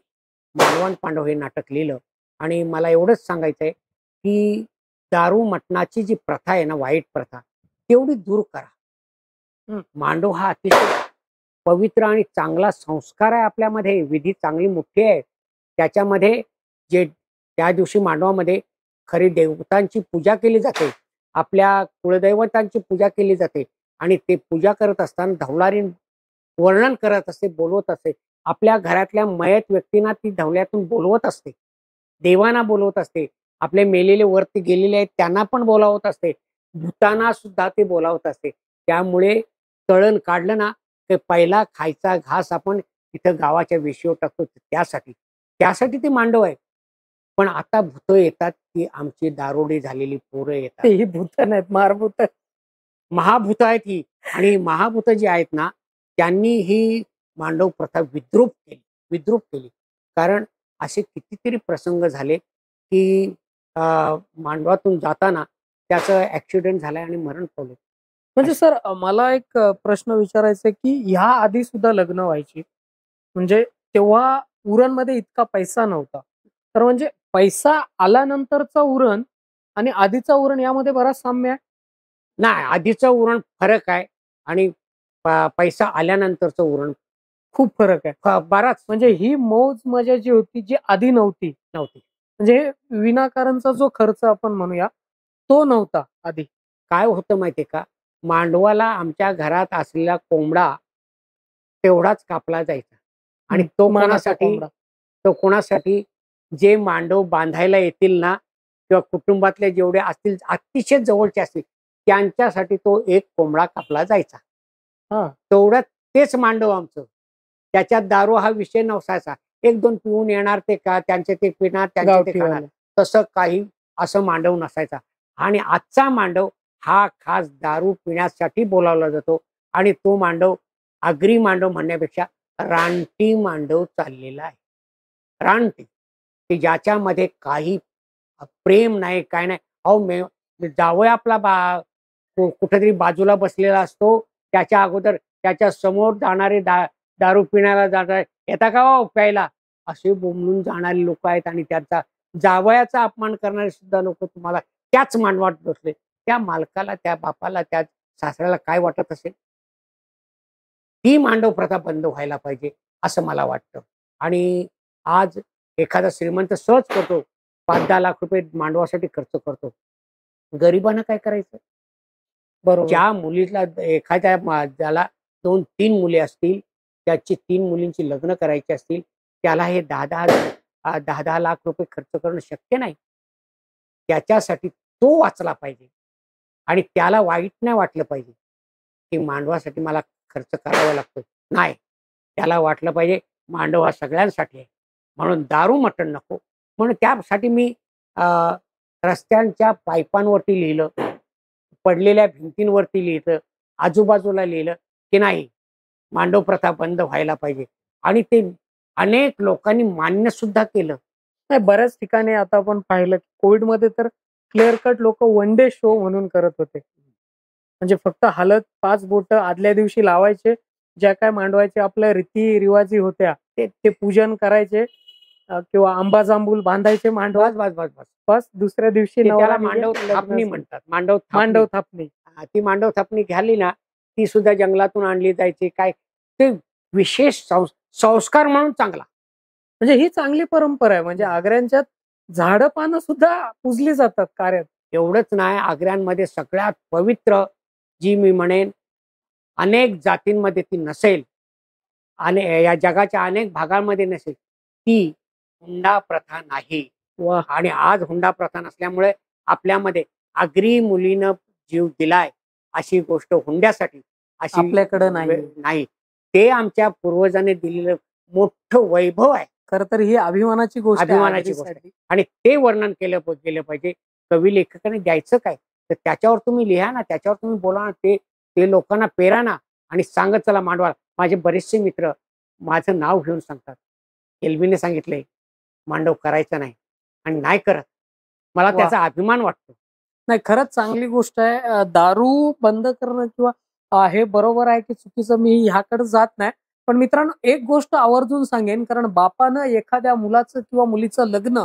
मांडवान पांडव हे नाटक लिहिलं. आणि मला एवढंच सांगायचं आहे की दारू मटणाची जी प्रथा आहे ना, वाईट प्रथा, तेवढी दूर करा. मांडव हा अतिशय पवित्र आणि चांगला संस्कार आहे. आपल्यामध्ये विधी चांगली मोठी आहे. त्याच्यामध्ये जे त्या दिवशी मांडवामध्ये खरी देवतांची पूजा केली जाते, आपल्या कुलदैवतांची पूजा केली जाते आणि ते पूजा करत असताना धवलारी वर्णन करत असते, बोलवत असते. आपल्या घरातल्या मयत व्यक्तींना ती धवल्यातून बोलवत असते, देवांना बोलवत असते, आपले मेलेले वरती गेलेले आहेत त्यांना पण बोलावत असते, भूतांना सुद्धा ते बोलावत असते. त्यामुळे तळण काढलं ना, ते पहिला खायचा घास आपण तिथं गावाच्या वेशीवर टाकतो. त्यासाठी ते मांडव आहे. पण आता भूत येतात ती आमची दारोडी झालेली पोरं येतात. ही भूत नाहीत, महाभूत महाभूत आहेत ही. आणि महाभूत जी आहेत ना, त्यांनी ही मांडव प्रथा विद्रूप केली. कारण असे कितीतरी प्रसंग झाले की मांडवातून जाताना त्याचं ऍक्सिडेंट झालाय आणि मरण पावले. म्हणजे सर मला एक प्रश्न विचारायचा आहे की ह्या आधी सुद्धा लग्न व्हायची, म्हणजे तेव्हा उरणमध्ये इतका पैसा नव्हता. तर म्हणजे पैसा आल्यानंतरचा उरण आणि आधीचा उरण यामध्ये बराच साम्य आहे. नाही, आधीचं उरण फरक आहे आणि पैसा आल्यानंतरचं उरण खूप फरक आहे. बराच म्हणजे ही मौज-मजा जी होती, जी आधी नव्हती. नव्हती. म्हणजे विनाकारणचा जो खर्च आपण म्हणूया, तो नव्हता आधी. काय होतं माहितीये का? मांडवाला आमच्या घरात असलेला कोंबडा तेवढाच कापला जायचा आणि तो मानाचा कोणासाठी? कोंबडा. तो कोणासाठी? जे मांडव बांधायला येतील ना किंवा कुटुंबातले जेवढे असतील अतिशय जवळचे असतील त्यांच्यासाठी तो एक कोंबडा कापला जायचा. हां. तेवढ्यात तेच मांडव आमचं. त्याच्यात दारू हा विषय नसायचा. 1-2 पिऊन येणार ते का त्यांचे ते पिणार, त्यांचे ते खाणार. गावठीवाले. तसं काही असं मांडव नसायचा. आणि आजचा मांडव हा खास दारू पिण्यासाठी बोलावला जातो आणि तो मांडव आगरी मांडव म्हणण्यापेक्षा रानटी मांडव चाललेला आहे. रानटी, की ज्याच्यामध्ये काही प्रेम नाही, काय नाही. अहो जावई आपला कुठेतरी बाजूला बसलेला असतो. त्याच्या अगोदर त्याच्या समोर जाणारे दारू पिण्याला जाणारे, "येता का हो प्यायला?" असे बोंबलून जाणारे लोकं आहेत आणि त्यांचा जावयाचा अपमान करणारे सुद्धा लोकं तुम्हाला त्याच मांडवात बसले. त्या मालकाला, त्या बापाला, त्या सासऱ्याला काय वाटत असेल? ही मांडव प्रथा बंद व्हायला पाहिजे, असं मला वाटतं. आणि आज एखादा श्रीमंत सहज करतो, 5-10 लाख रुपये मांडवासाठी खर्च करतो. गरिबानं काय करायचं? बरोबर. ज्या मुलीला एखाद्या ज्याला 2-3 मुली असतील, त्याची 3 मुलींची लग्न करायची असतील, त्याला हे 10-10 लाख रुपये खर्च करणं शक्य नाही. त्याच्यासाठी तो वाचला पाहिजे आणि त्याला वाईट नाही वाटलं पाहिजे, की मांडवासाठी मला खर्च करावा लागतो. नाही, त्याला वाटलं पाहिजे मांडव हा सगळ्यांसाठी आहे. म्हणून दारू मटण नको. म्हणून त्यासाठी मी अ, रस्त्यांच्या पाईपांवरती लिहिलं, पडलेल्या भिंतींवरती लिहिलं, आजूबाजूला लिहिलं, की नाही मांडव प्रथा बंद व्हायला पाहिजे आणि ते अनेक लोकांनी मान्य सुद्धा केलं. नाही, बऱ्याच ठिकाणी आता आपण पाहिलं, की कोविडमध्ये तर क्लिअर कट लोकं वन डे शो म्हणून करत होते. म्हणजे फक्त हलत 5 बोटं आदल्या दिवशी लावायचे. ज्या काय मांडवायच्या आपल्या रीती-रिवाजी होत्या, ते पूजन करायचे किंवा आंबा जांभूळ बांधायचे मांडवात. बस, बस, बस, बस. बस दुसऱ्या दिवशी ते नवरा त्याला निघेल, मांडव लग्न थापणी सुरू. म्हणतात. मांडव थापणी. मांडव थापणी. ती मांडव थापणी घ्याली ना, ती सुद्धा जंगलातून आणली जायची. काय ते विशेष संस्कार म्हणून चांगला. म्हणजे ही चांगली परंपरा आहे. म्हणजे आग्र्यांच्यात झाडं-पानं सुद्धा पूजली जातात कार्यात. एवढंच नाही, आग्र्यांमध्ये सगळ्यात पवित्र जी मी म्हणेन अनेक जातींमध्ये ती नसेल आणि या जगाच्या अनेक भागांमध्ये नसेल, ती हुंडा प्रथा नाही. वाह! आणि आज हुंडा प्रथा नसल्यामुळे आपल्यामध्ये आगरी मुलीनं जीव दिलाय अशी गोष्ट हुंड्यासाठी अशी आपल्याकडं नाही. नाही. ते आमच्या पूर्वजांनी दिलेलं मोठं वैभव आहे. खरं तर ही अभिमानाची गोष्ट आहे अभिमानाची गोष्ट आहे. आगरीसाठी. आणि ते वर्णन केलं पाहिजे. कवी लेखकाने द्यायचं काय? तर त्याच्यावर तुम्ही लिहा ना, त्याच्यावर तुम्ही बोला ना. ते ते लोकांना पेरा ना आणि सांगत चला मांडवा. माझे बरेचसे मित्र माझं नाव घेऊन सांगतात, "एल्वीने सांगितलंय मांडव करायचा नाही." आणि नाही करत. मला वाह! त्याचा अभिमान वाटतो. नाही, खरंच चांगली गोष्ट आहे. दारू बंद करणं किंवा हे बरोबर आहे की चुकीचं मी ह्याकडे जात नाही. पण मित्रांनो, एक गोष्ट आवर्जून सांगेन, कारण बापानं एखाद्या मुलाचं किंवा मुलीचं लग्न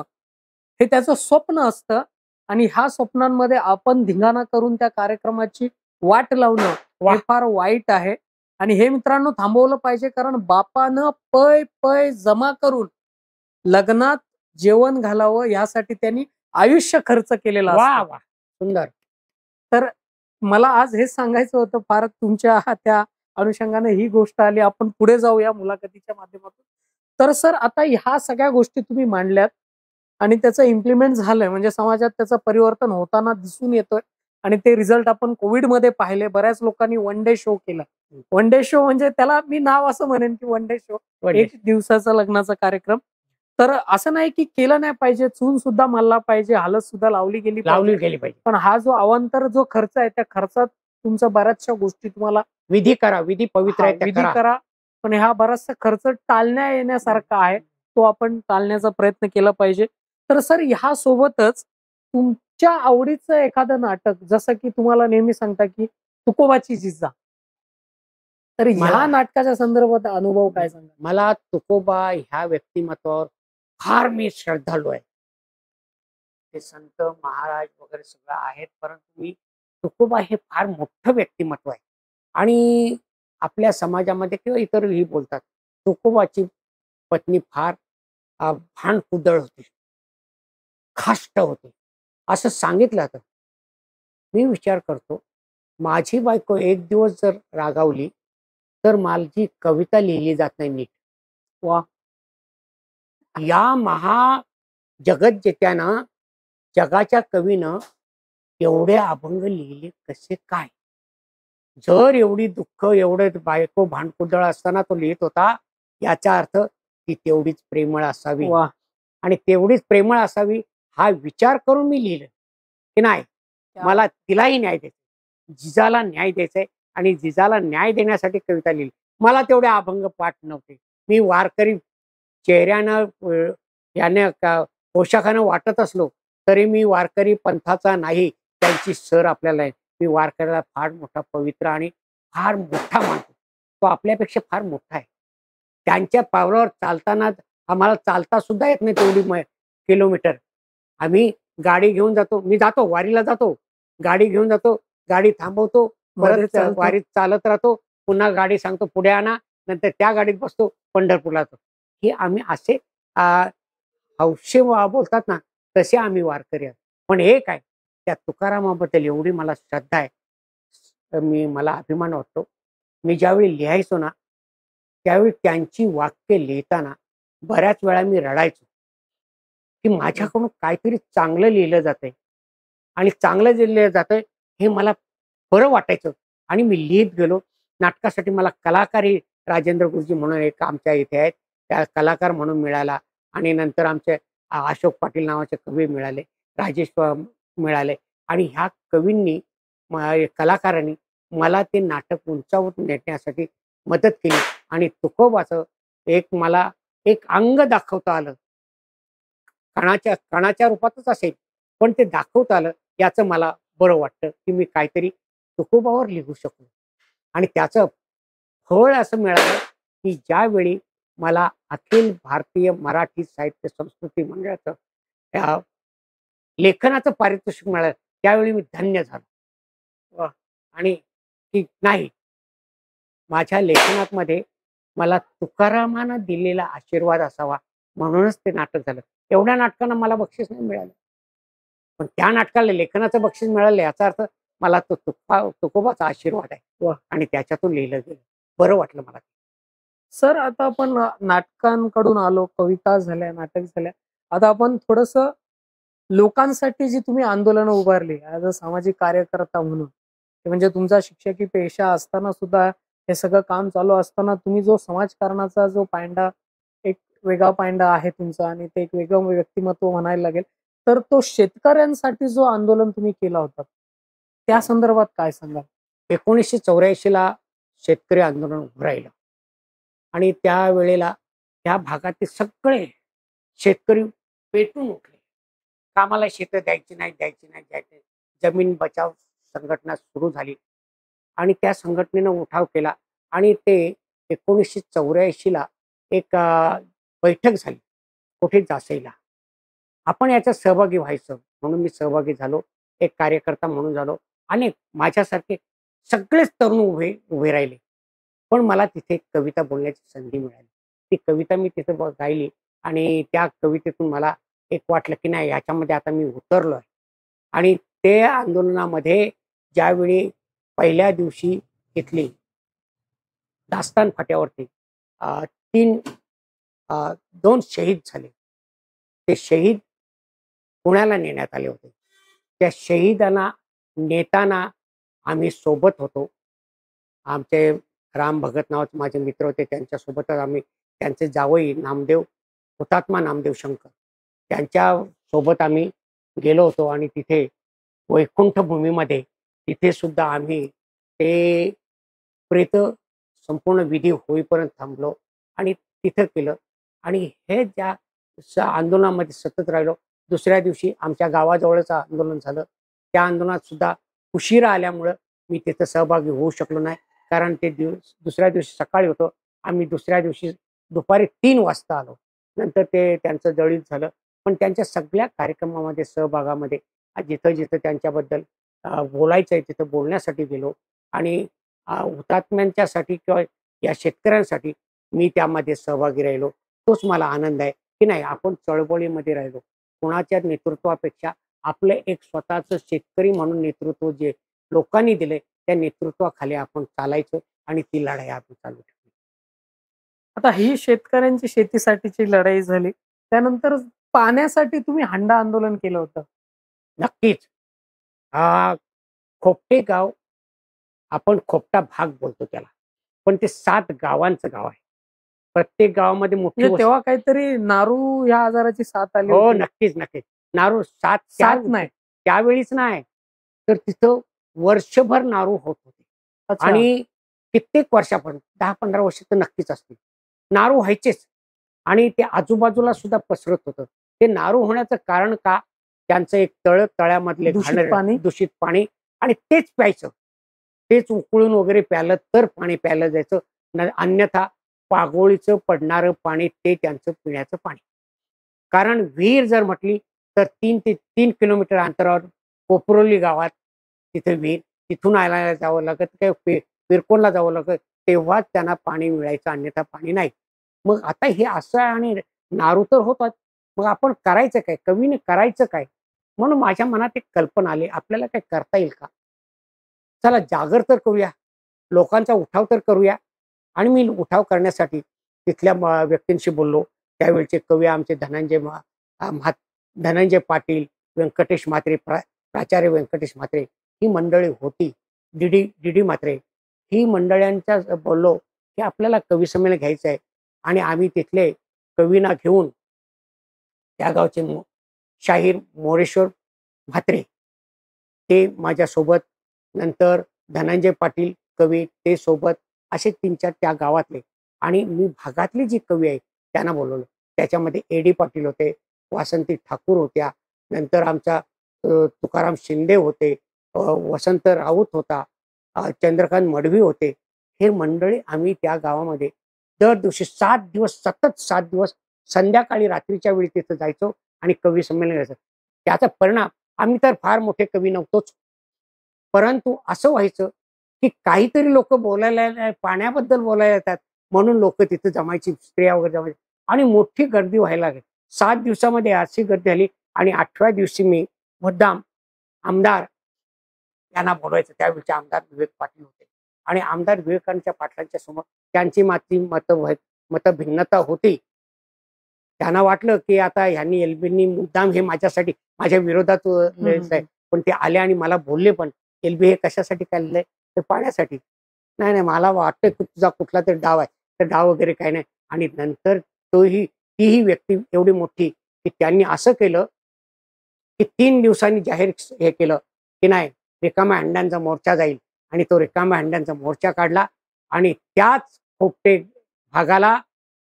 हे त्याचं स्वप्न असतं आणि ह्या स्वप्नांमध्ये आपण धिंगाणा करून त्या कार्यक्रमाची वाट लावणं हे वाह! फार वाईट आहे. आणि हे मित्रांनो थांबवलं पाहिजे, कारण बापानं पै जमा करून लग्नात जेवण घालावं यासाठी त्यांनी आयुष्य खर्च केलेलं वाह! असतं. वाह! सुंदर. तर मला आज हेच सांगायचं होतं. फार तुमच्या त्या अनुषंगाने ही गोष्ट आली. आपण पुढे जाऊया मुलाखतीच्या माध्यमातून. तर सर, आता ह्या सगळ्या गोष्टी तुम्ही मांडल्यात आणि त्याचं इम्प्लिमेंट झालंय, म्हणजे समाजात त्याचं परिवर्तन होताना दिसून येतोय आणि ते रिझल्ट आपण कोविडमध्ये पाहिले. बऱ्याच लोकांनी वन डे शो केला. वन डे शो म्हणजे त्याला मी नाव असं म्हणेन की वन डे शो. वडील. 1 दिवसाचा लग्नाचा कार्यक्रम. तर असं नाही की केलं नाही पाहिजे, चूल सुद्धा मारला पाहिजे, हळद सुद्धा लावली गेली लावली पाहिजे. गेली पाहिजे. पण हा जो अवांतर जो खर्च आहे, त्या खर्चात तुमच्या बऱ्याचशा गोष्टी तुम्हाला विधी करा. विधी पवित्र आहे त्या विधी करा. करा. पण हा बराचसा खर्च टाळण्या येण्यासारखा आहे. तो आपण टाळण्याचा प्रयत्न केला पाहिजे. तर सर, ह्या सोबतच तुमच्या आवडीचं एखादं नाटक, जसं की तुम्हाला नेहमी सांगता की तुकोबाची जिजा. तर ह्या मला- नाटकाच्या संदर्भात अनुभव काय सांगा? मला तुकोबा ह्या व्यक्तिमत्वावर फार मी श्रद्धाळू आहे. ते संत महाराज वगैरे सगळं आहेत, परंतु मी तुकोबा हे फार मोठं व्यक्तिमत्व आहे. आणि आपल्या समाजामध्ये किंवा इतरही बोलतात, तुकोबाची पत्नी फार भांडकुदळ होती, खाष्ट होती, असं सांगितलं जातं. मी विचार करतो, माझी बायको एक दिवस जर रागावली तर माझी कविता लिहिली जात नाही नीट. वा. या जगज्जेत्यानं, जगाच्या कवीनं एवढे अभंग लिहिले कसे काय? जर एवढी दुःख, एवढं बायको भांडकुदळ असताना तो लिहित होता, याचा अर्थ ती तेवढीच प्रेमळ असावी. वा. आणि तेवढीच प्रेमळ असावी हा विचार करून मी लिहिलं की नाही, मला तिलाही न्याय द्यायचा, जिजाला न्याय द्यायचाय, आणि जिजाला न्याय देण्यासाठी कविता लिहिली. मला तेवढे अभंग पाठ नव्हते. मी वारकरी चेहऱ्यानं याने पोशाखानं वाटत असलो तरी मी वारकरी पंथाचा नाही, त्यांची सर आपल्याला आहे. मी वारकऱ्याला फार मोठा पवित्र आणि फार मोठा मानतो. तो आपल्यापेक्षा फार मोठा आहे. त्यांच्या पावलावर चालताना आम्हाला चालता सुद्धा येत नाही तेवढी किलोमीटर. आम्ही गाडी घेऊन जातो, मी जातो वारीला जातो, गाडी घेऊन जातो, गाडी थांबवतो, परत चालतो. वारीत चालत राहतो, पुन्हा गाडी सांगतो पुढे आणा, नंतर त्या गाडीत बसतो, पंढरपूरला जातो. हे आम्ही असे हौशे बोलतात ना, तसे आम्ही वारकरी आहोत. पण हे काय, त्या तुकारामाबद्दल एवढी मला श्रद्धा आहे, मला अभिमान वाटतो. मी ज्यावेळी लिहायचो ना, त्यावेळी त्यांची वाक्य लिहिताना बऱ्याच वेळा मी रडायचो की माझ्याकडून काहीतरी चांगलं लिहिलं जातंय, आणि चांगलं जे लिहिलं जातंय हे मला बरं वाटायचं. आणि मी लिहित गेलो. नाटकासाठी मला कलाकारी राजेंद्र गुरुजी म्हणून एक आमच्या इथे आहेत, त्या कलाकार म्हणून मिळाला. आणि नंतर आमचे अशोक पाटील नावाचे कवी मिळाले, राजेश मिळाले. आणि ह्या कवींनी, कलाकारांनी मला ते नाटक उंचावर नेण्यासाठी मदत केली. आणि तुकोबाचं मला एक अंग दाखवता आलं, कणाच्या रूपातच असेल, पण ते दाखवता आलं, याचं मला बरं वाटतं की मी काहीतरी तुकोबावर लिहू शकलो. आणि त्याचं फळ असं मिळालं की ज्यावेळी मला अखिल भारतीय मराठी साहित्य संस्कृती मंडळाचं लेखनाचं पारितोषिक मिळालं, त्यावेळी मी धन्य झालो. आणि की नाही, माझ्या लेखनामध्ये मला तुकारामानं दिलेला आशीर्वाद असावा, म्हणूनच ते नाटक झालं. एवढ्या नाटकांना मला बक्षीस नाही मिळालं, पण त्या नाटकाला लेखनाचं बक्षीस मिळालं, याचा अर्थ मला तो तुकोबाचा आशीर्वाद आहे. आणि त्याच्यातून लिहिलं गेलं, बरं वाटलं मला. सर, आता आपण नाटकांकडून आलो, कविता झाल्या, नाटक झाल्या. आता आपण थोडस लोकांसाठी जी तुम्ही आंदोलनं उभारली ऍज अ सामाजिक कार्यकर्ता म्हणून, ते म्हणजे तुमचा शिक्षकी पेशा असताना सुद्धा, हे सगळं काम चालू असताना तुम्ही जो समाजकारणाचा जो पायंडा, एक वेगळा पायंडा आहे तुमचा, आणि ते एक वेगळं व्यक्तिमत्व म्हणायला लागेल, तर तो शेतकऱ्यांसाठी जो आंदोलन तुम्ही केला होता, त्या संदर्भात काय सांगाल? 1984ला शेतकरी आंदोलन उभं राहिलं. आणि त्यावेळेला त्या भागातील सगळे शेतकरी पेटून उठले. कामाला शेतं द्यायची नाही. जमीन बचाव संघटना सुरू झाली आणि त्या संघटनेनं उठाव केला. आणि ते 1984ला एक बैठक झाली कुठे, जासईला. आपण याच्यात सहभागी व्हायचं म्हणून मी सहभागी झालो, एक कार्यकर्ता म्हणून झालो. अनेक माझ्यासारखे सगळेच तरुण उभे राहिले. पण मला तिथे कविता बोलण्याची संधी मिळाली. ती कविता मी तिथे गायली. आणि त्या कवितेतून मला एक वाटलं की नाही, याच्यामध्ये आता मी उतरलो आहे. आणि ते आंदोलनामध्ये ज्यावेळी पहिल्या दिवशी इथली दास्तान फाट्यावरती 2 शहीद झाले. ते शहीद पुण्याला नेण्यात आले होते. त्या शहीदांना नेताना आम्ही सोबत होतो. आमचे राम भगत नावाचे माझे मित्र होते, त्यांच्यासोबतच आम्ही, त्यांचे जावई नामदेव, हुतात्मा नामदेव शंकर, त्यांच्या सोबत आम्ही गेलो होतो. आणि तिथे वैकुंठ भूमीमध्ये तिथे सुद्धा आम्ही ते प्रेत संपूर्ण विधी होईपर्यंत थांबलो आणि तिथं केलं. आणि हे ज्या आंदोलनामध्ये सतत राहिलो. दुसऱ्या दिवशी आमच्या गावाजवळच आंदोलन झालं. त्या आंदोलनात सुद्धा उशिरा आल्यामुळं मी तिथं सहभागी होऊ शकलो नाही. कारण ते दुसऱ्या दिवशी सकाळी होतं. आम्ही दुसऱ्या दिवशी दुपारी 3 वाजता आलो. नंतर ते त्यांचं दळीत झालं. पण त्यांच्या सगळ्या कार्यक्रमामध्ये सहभागामध्ये जिथं-जिथं त्यांच्याबद्दल बोलायचंय तिथं बोलण्यासाठी गेलो आणि हुतात्म्यांच्यासाठी किंवा या शेतकऱ्यांसाठी मी त्यामध्ये सहभागी राहिलो. तोच मला आनंद आहे, की नाही आपण चळवळीमध्ये राहिलो. कोणाच्या नेतृत्वापेक्षा आपलं एक स्वतःचं शेतकरी म्हणून नेतृत्व जे लोकांनी दिलंय, त्या नेतृत्वाखाली आपण चालायचं आणि ती लढाई आपण चालू ठेवली. आता ही शेतकऱ्यांची शेतीसाठीची लढाई झाली. त्यानंतर पाण्यासाठी तुम्ही हंडा आंदोलन केलं होतं. नक्कीच. खोपटे गाव आपण खोपटा भाग बोलतो त्याला. पण ते 7 गावांचं गाव आहे. प्रत्येक गावामध्ये मोठी म्हणजे तेव्हा काहीतरी नारू या आजाराची साथ आली हो, होती. नक्कीच, नक्कीच. नारू 7 साथ नाही. त्यावेळीच नाही. तर तिथं वर्षभर नारू होत होते अच्छा. आणि कित्येक वर्षापर्यंत 10-15 वर्ष तर नक्कीच असतील. नारू व्हायचेच आणि ते आजूबाजूला सुद्धा पसरत होतं. ते नारू होण्याचं कारण का? त्यांचं एक तळ्यामधले दूषित पाणी आणि तेच प्यायचं. तेच उकळून वगैरे प्यायलं तर पाणी प्यायलं जायचं. अन्यथा पागोळीचं पडणारं पाणी ते त्यांचं पिण्याचं पाणी. कारण विहीर जर म्हटली तर 3 किलोमीटर अंतरावर कोपरोली गावात तिथे विहीर. तिथून आणायला जावं लागत, काही पिरकोनला जावं लागत. तेव्हाच त्यांना पाणी मिळायचं, अन्यथा पाणी नाही. मग आता हे असं आहे आणि नारू तर होतात. मग आपण करायचं काय? कवीने करायचं काय? म्हणून माझ्या मनात एक कल्पना आली, आपल्याला काय करता येईल का? चला जागर तर करूया. लोकांचा उठाव तर करूया. आणि मी उठाव करण्यासाठी तिथल्या व्यक्तींशी बोललो. त्यावेळचे कवी आमचे धनंजय पाटील, व्यंकटेश म्हात्रे, प्राचार्य व्यंकटेश म्हात्रे ही मंडळी होती. डी म्हात्रे ही मंडळींच्या बोललो, की आपल्याला कवी संमेलन घ्यायचं आहे आणि आम्ही तिथले कवींना घेऊन त्या गावचे शाहीर मोरेश्वर म्हात्रे ते माझ्यासोबत, नंतर धनंजय पाटील कवी ते सोबत, असे 3-4 त्या गावातले आणि मी भागातली जी कवी आहेत त्यांना बोलवलं. त्याच्यामध्ये ए.डी. पाटील होते, वासंती ठाकूर होत्या, नंतर आमचा तुकाराम शिंदे होते, वसंत राऊत होता, चंद्रकांत मडवी होते. हे मंडळी आम्ही त्या गावामध्ये दर दिवशी 7 दिवस सतत 7 दिवस संध्याकाळी रात्रीच्या वेळी तिथं जायचो आणि कवी संमेलन घ्यायचं. त्याचा परिणाम आम्ही तर फार मोठे कवी नव्हतोच. परंतु असं व्हायचं, की काहीतरी लोकं बोलायला पाण्याबद्दल बोलायला येतात म्हणून लोकं तिथं जमायची, स्त्रिया वगैरे जमायच्या आणि मोठी गर्दी व्हायला लागली. 7 दिवसामध्ये अशी गर्दी झाली आणि 8व्या दिवशी मी मुद्दाम आमदार यांना बोलवायचं. त्यावेळचे आमदार विवेक पाटील होते आणि आमदार विवेकांच्या पाटलांच्या समोर त्यांची मतभिन्नता होती. त्यांना वाटलं, की आता ह्यांनी एलबींनी मुद्दाम हे माझ्यासाठी माझ्या विरोधात लिहायचं आहे. पण ते आले आणि मला बोलले पण, "एलबी हे कशासाठी काढलंय?" "तर पाण्यासाठी." "नाही, नाही मला वाटतं की तुझा कुठला तरी डाव आहे." तर डाव वगैरे काही नाही. आणि नंतर तीही व्यक्ती एवढी मोठी, की त्यांनी असं केलं, की 3 दिवसांनी जाहीर हे केलं, की नाही रिकाम्या हंड्यांचा मोर्चा जाईल आणि तो रिकाम्या हंड्यांचा मोर्चा काढला आणि त्याच खोपटे भागाला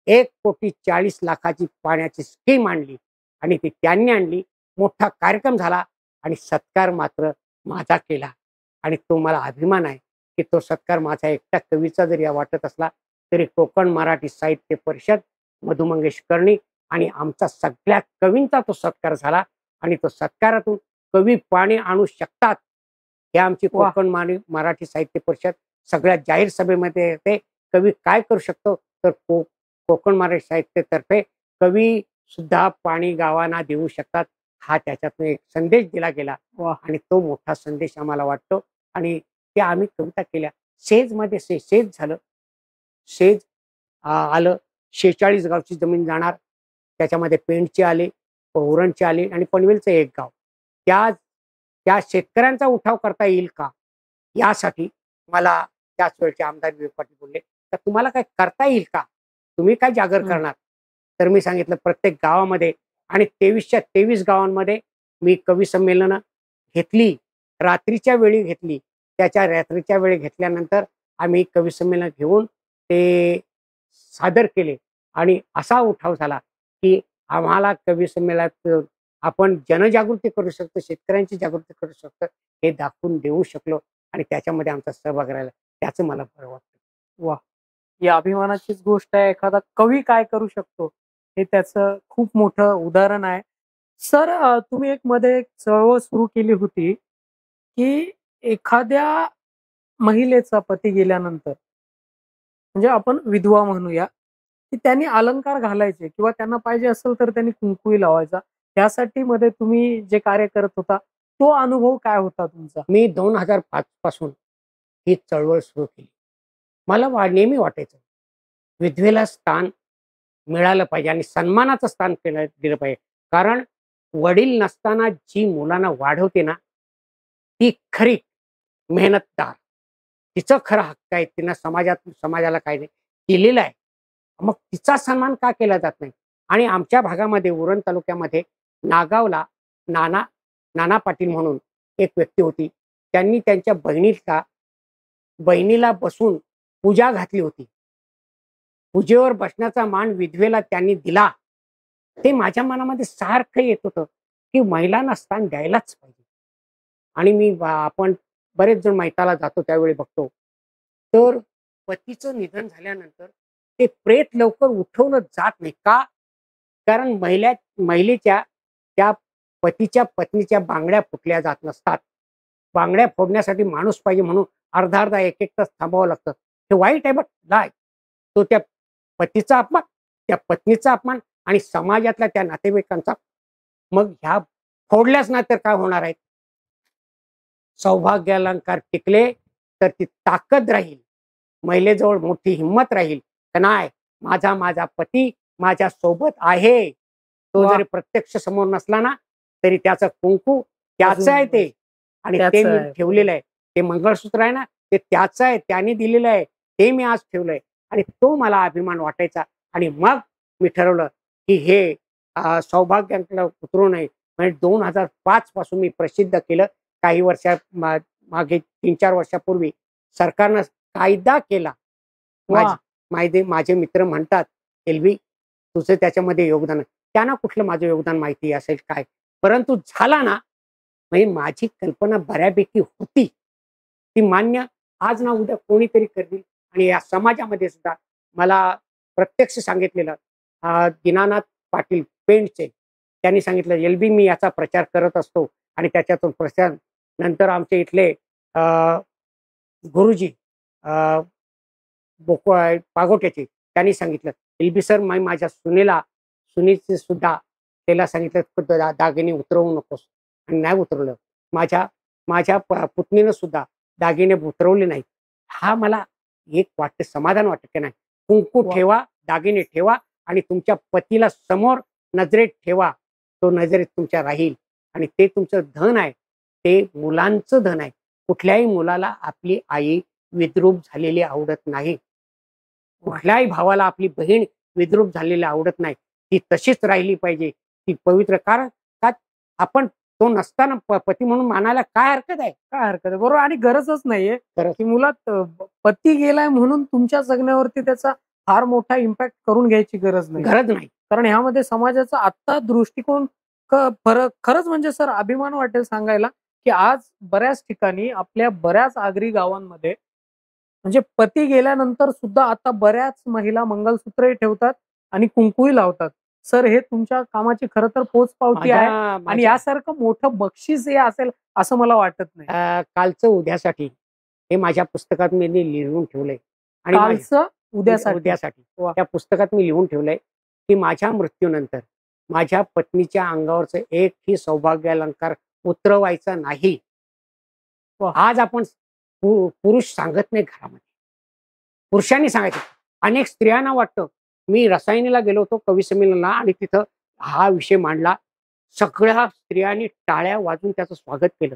1,40,00,000ची पाण्याची स्कीम आणली आणि ती त्यांनी आणली. मोठा कार्यक्रम झाला आणि सत्कार मात्र माझा केला आणि तो मला अभिमान आहे, की तो सत्कार माझा एकट्या कवीचा जरी वाटत असला, तरी कोकण मराठी साहित्य परिषद, मधु मंगेश कर्णिक आणि आमचा सगळ्या कवींचा तो सत्कार झाला आणि तो सत्कारातून कवी पाणी आणू शकतात. हे आमची वाह! कोकण मराठी साहित्य परिषद सगळ्या जाहीर सभेमध्ये येते. कवी काय करू शकतो? तर कोकण मराठी साहित्यातर्फे कवी सुद्धा पाणी गावांना देऊ शकतात. हा त्याच्यातून एक संदेश दिला गेला आणि तो मोठा संदेश आम्हाला वाटतो आणि ते आम्ही कविता केल्या. सेजमध्ये सेज झालं. सेज आलं. 46 गावची जमीन जाणार. त्याच्यामध्ये पेंडचे आले, उरणचे आले आणि पनवेलचं एक गाव. त्या शेतकऱ्यांचा उठाव करता येईल का? यासाठी मला त्याच वेळचे आमदार विवेक पाटील बोलले, "तर तुम्हाला काय करता येईल का? तुम्ही काय जागर करणार?" तर मी सांगितलं, "प्रत्येक गावामध्ये आणि 23च्या 23 गावांमध्ये मी कवी संमेलनं घेतली. रात्रीच्या वेळी घेतली. त्याच्या रात्रीच्या वेळी घेतल्यानंतर आम्ही कवी संमेलन घेऊन ते सादर केले आणि असा उठाव झाला, की आम्हाला कवी संमेलनात आपण जनजागृती करू शकतो, शेतकऱ्यांची जागृती करू शकतो, हे दाखवून देऊ शकलो आणि त्याच्यामध्ये आमचा सहभाग राहिला. त्याचं मला बरं वाटतं. ही अभिमानाचीच गोष्ट आहे. एखादा कवी काय करू शकतो हे त्याचं खूप मोठं उदाहरण आहे. सर तुम्ही मध्ये एक चळवळ सुरू केली होती, की एखाद्या महिलेचा पती गेल्यानंतर म्हणजे आपण विधवा म्हणूया, की त्यांनी अलंकार घालायचे किंवा त्यांना पाहिजे असेल तर त्यांनी कुंकूही लावायचा. त्यासाठी मध्ये तुम्ही जे कार्य करत होता, तो अनुभव काय होता तुमचा? मी 2005 पासून ही चळवळ सुरू केली. मला नेहमी वाटायचं विधवेला स्थान मिळालं पाहिजे आणि सन्मानाचं स्थान दिलं पाहिजे. कारण वडील नसताना जी मुलांना वाढवते ना, ती खरी मेहनतदार. तिचं खरं हक्क आहे. तिनं समाजाला काय नाही दिलेलं आहे. मग तिचा सन्मान का केला जात नाही? आणि आमच्या भागामध्ये उरण तालुक्यामध्ये नागावला नाना नाना पाटील म्हणून एक व्यक्ती होती. त्यांनी त्यांच्या बहिणीला बसून पूजा घातली होती. पूजेवर बसण्याचा मान विधवेला त्यांनी दिला. ते माझ्या मनामध्ये सारखं येत होतं, की महिलांना स्थान द्यायलाच पाहिजे. आणि आपण बरेच जण मैताला जातो त्यावेळी बघतो. तर पतीचं निधन झाल्यानंतर ते प्रेत लवकर उठवलं जात नाही. का? कारण महिलेच्या त्या पतीच्या पत्नीच्या बांगड्या फुटल्या जात नसतात. बांगड्या फोडण्यासाठी माणूस पाहिजे म्हणून अर्धा-अर्धा, 1-1 तास थांबावं लागतं. हे वाईट आहे बट नाही. तो त्या पतीचा अपमान, त्या पत्नीचा अपमान आणि समाजातल्या त्या नातेवाईकांचा. मग ह्या फोडल्याच नाही तर काय होणार आहे? सौभाग्यालंकार टिकले तर ती ताकद राहील. महिलेजवळ मोठी हिंमत राहील. तर नाही, माझा पती माझ्या सोबत आहे. तो वाह! जरी प्रत्यक्ष समोर नसला ना, तरी त्याचं कुंकू त्याचं आहे ते. आणि ते त्याचं मी आहे. ठेवलेलं आहे. ते मंगळसूत्र आहे ना, ते त्याचं आहे. त्याने दिलेलं आहे. ते मी आज ठेवलंय आणि तो मला अभिमान वाटायचा. आणि मग मी ठरवलं, की हे सौभाग्याला उतरू नये. म्हणजे 2005 पासून मी प्रसिद्ध केलं. काही मागे 3-4 वर्षापूर्वी सरकारनं कायदा केला. वाह! माझे मित्र म्हणतात, "एल्वी तुझं त्याच्यामध्ये योगदान आहे." त्यांना कुठलं माझं योगदान माहिती असेल काय. परंतु झाला ना, म्हणजे माझी कल्पना बऱ्यापैकी होती. ती मान्य आज ना उद्या कोणीतरी करतील. आणि या समाजामध्ये सुद्धा मला प्रत्यक्ष सांगितलेलं दीनानाथ पाटील पेंडचे त्यांनी सांगितलं, "एल्बी मी याचा प्रचार करत असतो आणि त्याच्यातून प्रचार." नंतर आमचे इथले अ, गुरुजी पागोट्याचे त्यांनी सांगितलं, "एल्बी सर मी माझ्या सुनेचे सुद्धा त्याला सांगितलं दागिने उतरवू नकोस." आणि नाही उतरवलं. माझ्या माझ्या पुतणीनं सुद्धा दागिने उतरवले नाहीत. हा मला एक वाटतं, समाधान वाटतं की नाही. कुंकू वाह! ठेवा, दागिने ठेवा आणि तुमच्या पतीला समोर नजरेत ठेवा. तो नजरेत तुमच्या राहील आणि ते तुमचं धन आहे. ते मुलांचं धन आहे. कुठल्याही मुलाला आपली आई विद्रूप झालेली आवडत नाही. कुठल्याही भावाला आपली बहीण विद्रूप झालेली आवडत नाही. ती तशीच राहिली पाहिजे. ती पवित्र. कारण का आपण तो नसताना पती म्हणून मानायला काय हरकत आहे? काय हरकत आहे. बरोबर आणि गरजच नाहीये, खरंच. की मुलात पती गेलाय म्हणून तुमच्या जगण्यावरती त्याचा फार मोठा इम्पॅक्ट करून घ्यायची गरज नाही. गरज नाही. कारण ह्यामध्ये समाजाचा आत्ता दृष्टिकोन फरक खरंच म्हणजे सर अभिमान वाटेल सांगायला, की आज बऱ्याच ठिकाणी आपल्या बऱ्याच आगरी गावांमध्ये म्हणजे पती गेल्यानंतर सुद्धा आता बऱ्याच महिला मंगलसूत्रही ठेवतात आणि कुंकूही लावतात. सर हे तुमच्या कामाची खरं तर पोचपावती आहे आणि माझ्या यासारखं मोठं बक्षीस हे असेल असं मला वाटत नाही. कालचं उद्यासाठी हे माझ्या पुस्तकात मी लिहून ठेवलंय. आणि कालचं उद्यासाठी. उद्यासाठी वाह! त्या पुस्तकात मी लिहून ठेवलंय, की माझ्या मृत्यूनंतर माझ्या पत्नीच्या अंगावरचं एकही सौभाग्यालंकार उतरवायचा नाही. वाह! आज आपण पुरुष सांगत नाही घरामध्ये. पुरुषांनी सांगायचं. अनेक स्त्रियांना वाटतं. मी रसायनीला गेलो होतो कवी संमेलनाला आणि तिथं हा विषय मांडला. सगळ्या स्त्रियांनी टाळ्या वाजवून त्याचं स्वागत केलं.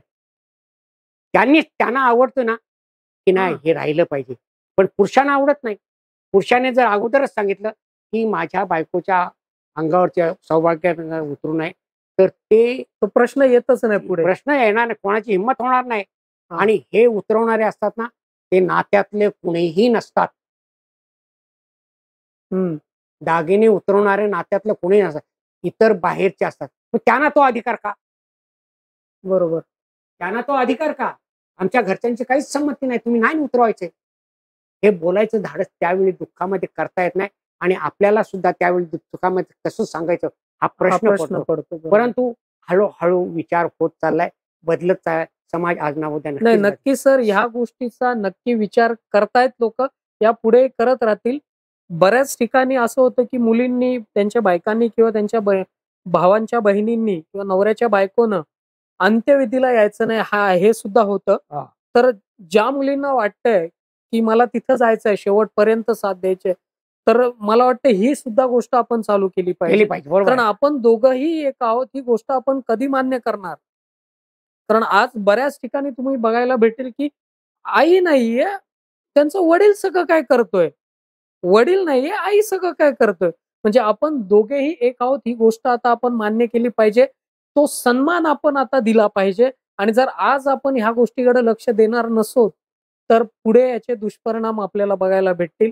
त्यांना आवडतं ना, की नाही हां. हे राहिलं पाहिजे. पण पुरुषांना आवडत नाही. पुरुषाने जर अगोदरच सांगितलं, की माझ्या बायकोच्या अंगावरच्या सौभाग्य उतरू नये, तर ते तो प्रश्न येतच नाही पुढे. प्रश्न येणार नाही. कोणाची हिंमत होणार नाही. हां. आणि हे उतरवणारे असतात ना, ते नात्यातले कुणीही नसतात. हं. दागिने उतरवणारे नात्यातलं कुणी नसतात. इतर बाहेरचे असतात. मग त्यांना तो अधिकार का? बरोबर. त्यांना तो अधिकार का? आमच्या घरच्यांची काहीच संमती नाही. तुम्ही नाही उतरवायचे. हे बोलायचं धाडस त्यावेळी दुःखामध्ये करता येत नाही आणि आपल्याला सुद्धा त्यावेळी दुःखामध्ये कसं सांगायचं हा प्रश्न पडतो. पडतो. परंतु हळूहळू विचार होत चाललाय, बदलत चाललाय. समाज आज ना उद्या नाही, नक्कीच बदलेल. नक्की सर, ह्या गोष्टीचा नक्की विचार करतायत लोक, यापुढे करत राहतील. बऱ्याच ठिकाणी असं होतं की मुलींनी, त्यांच्या बायकांनी किंवा त्यांच्या भावांच्या बहिणींनी किंवा नवऱ्याच्या बायकोनं अंत्यविधीला यायचं नाही, हे सुद्धा होतं. हा. तर ज्या मुलींना वाटतंय की मला तिथं जायचंय, शेवटपर्यंत साथ द्यायचे, तर मला वाटतं ही सुद्धा गोष्ट आपण चालू केली केली पाहिजे. पाहिजे. बरोबर कारण आहे. आपण दोघंही एक आहोत, ही गोष्ट आपण कधी मान्य करणार? कारण आज बऱ्याच ठिकाणी तुम्ही बघायला भेटेल की आई नाहीये, त्यांचं वडील सगळं काय करतोय. वडील नाहीये, आई सगळं काय करतोय. म्हणजे आपण दोघेही एक आहोत, ही गोष्ट आता आपण मान्य केली पाहिजे. तो सन्मान आपण आता दिला पाहिजे. आणि जर आज आपण ह्या गोष्टीकडे लक्ष देणार नसो, तर पुढे याचे दुष्परिणाम आपल्याला बघायला भेटतील.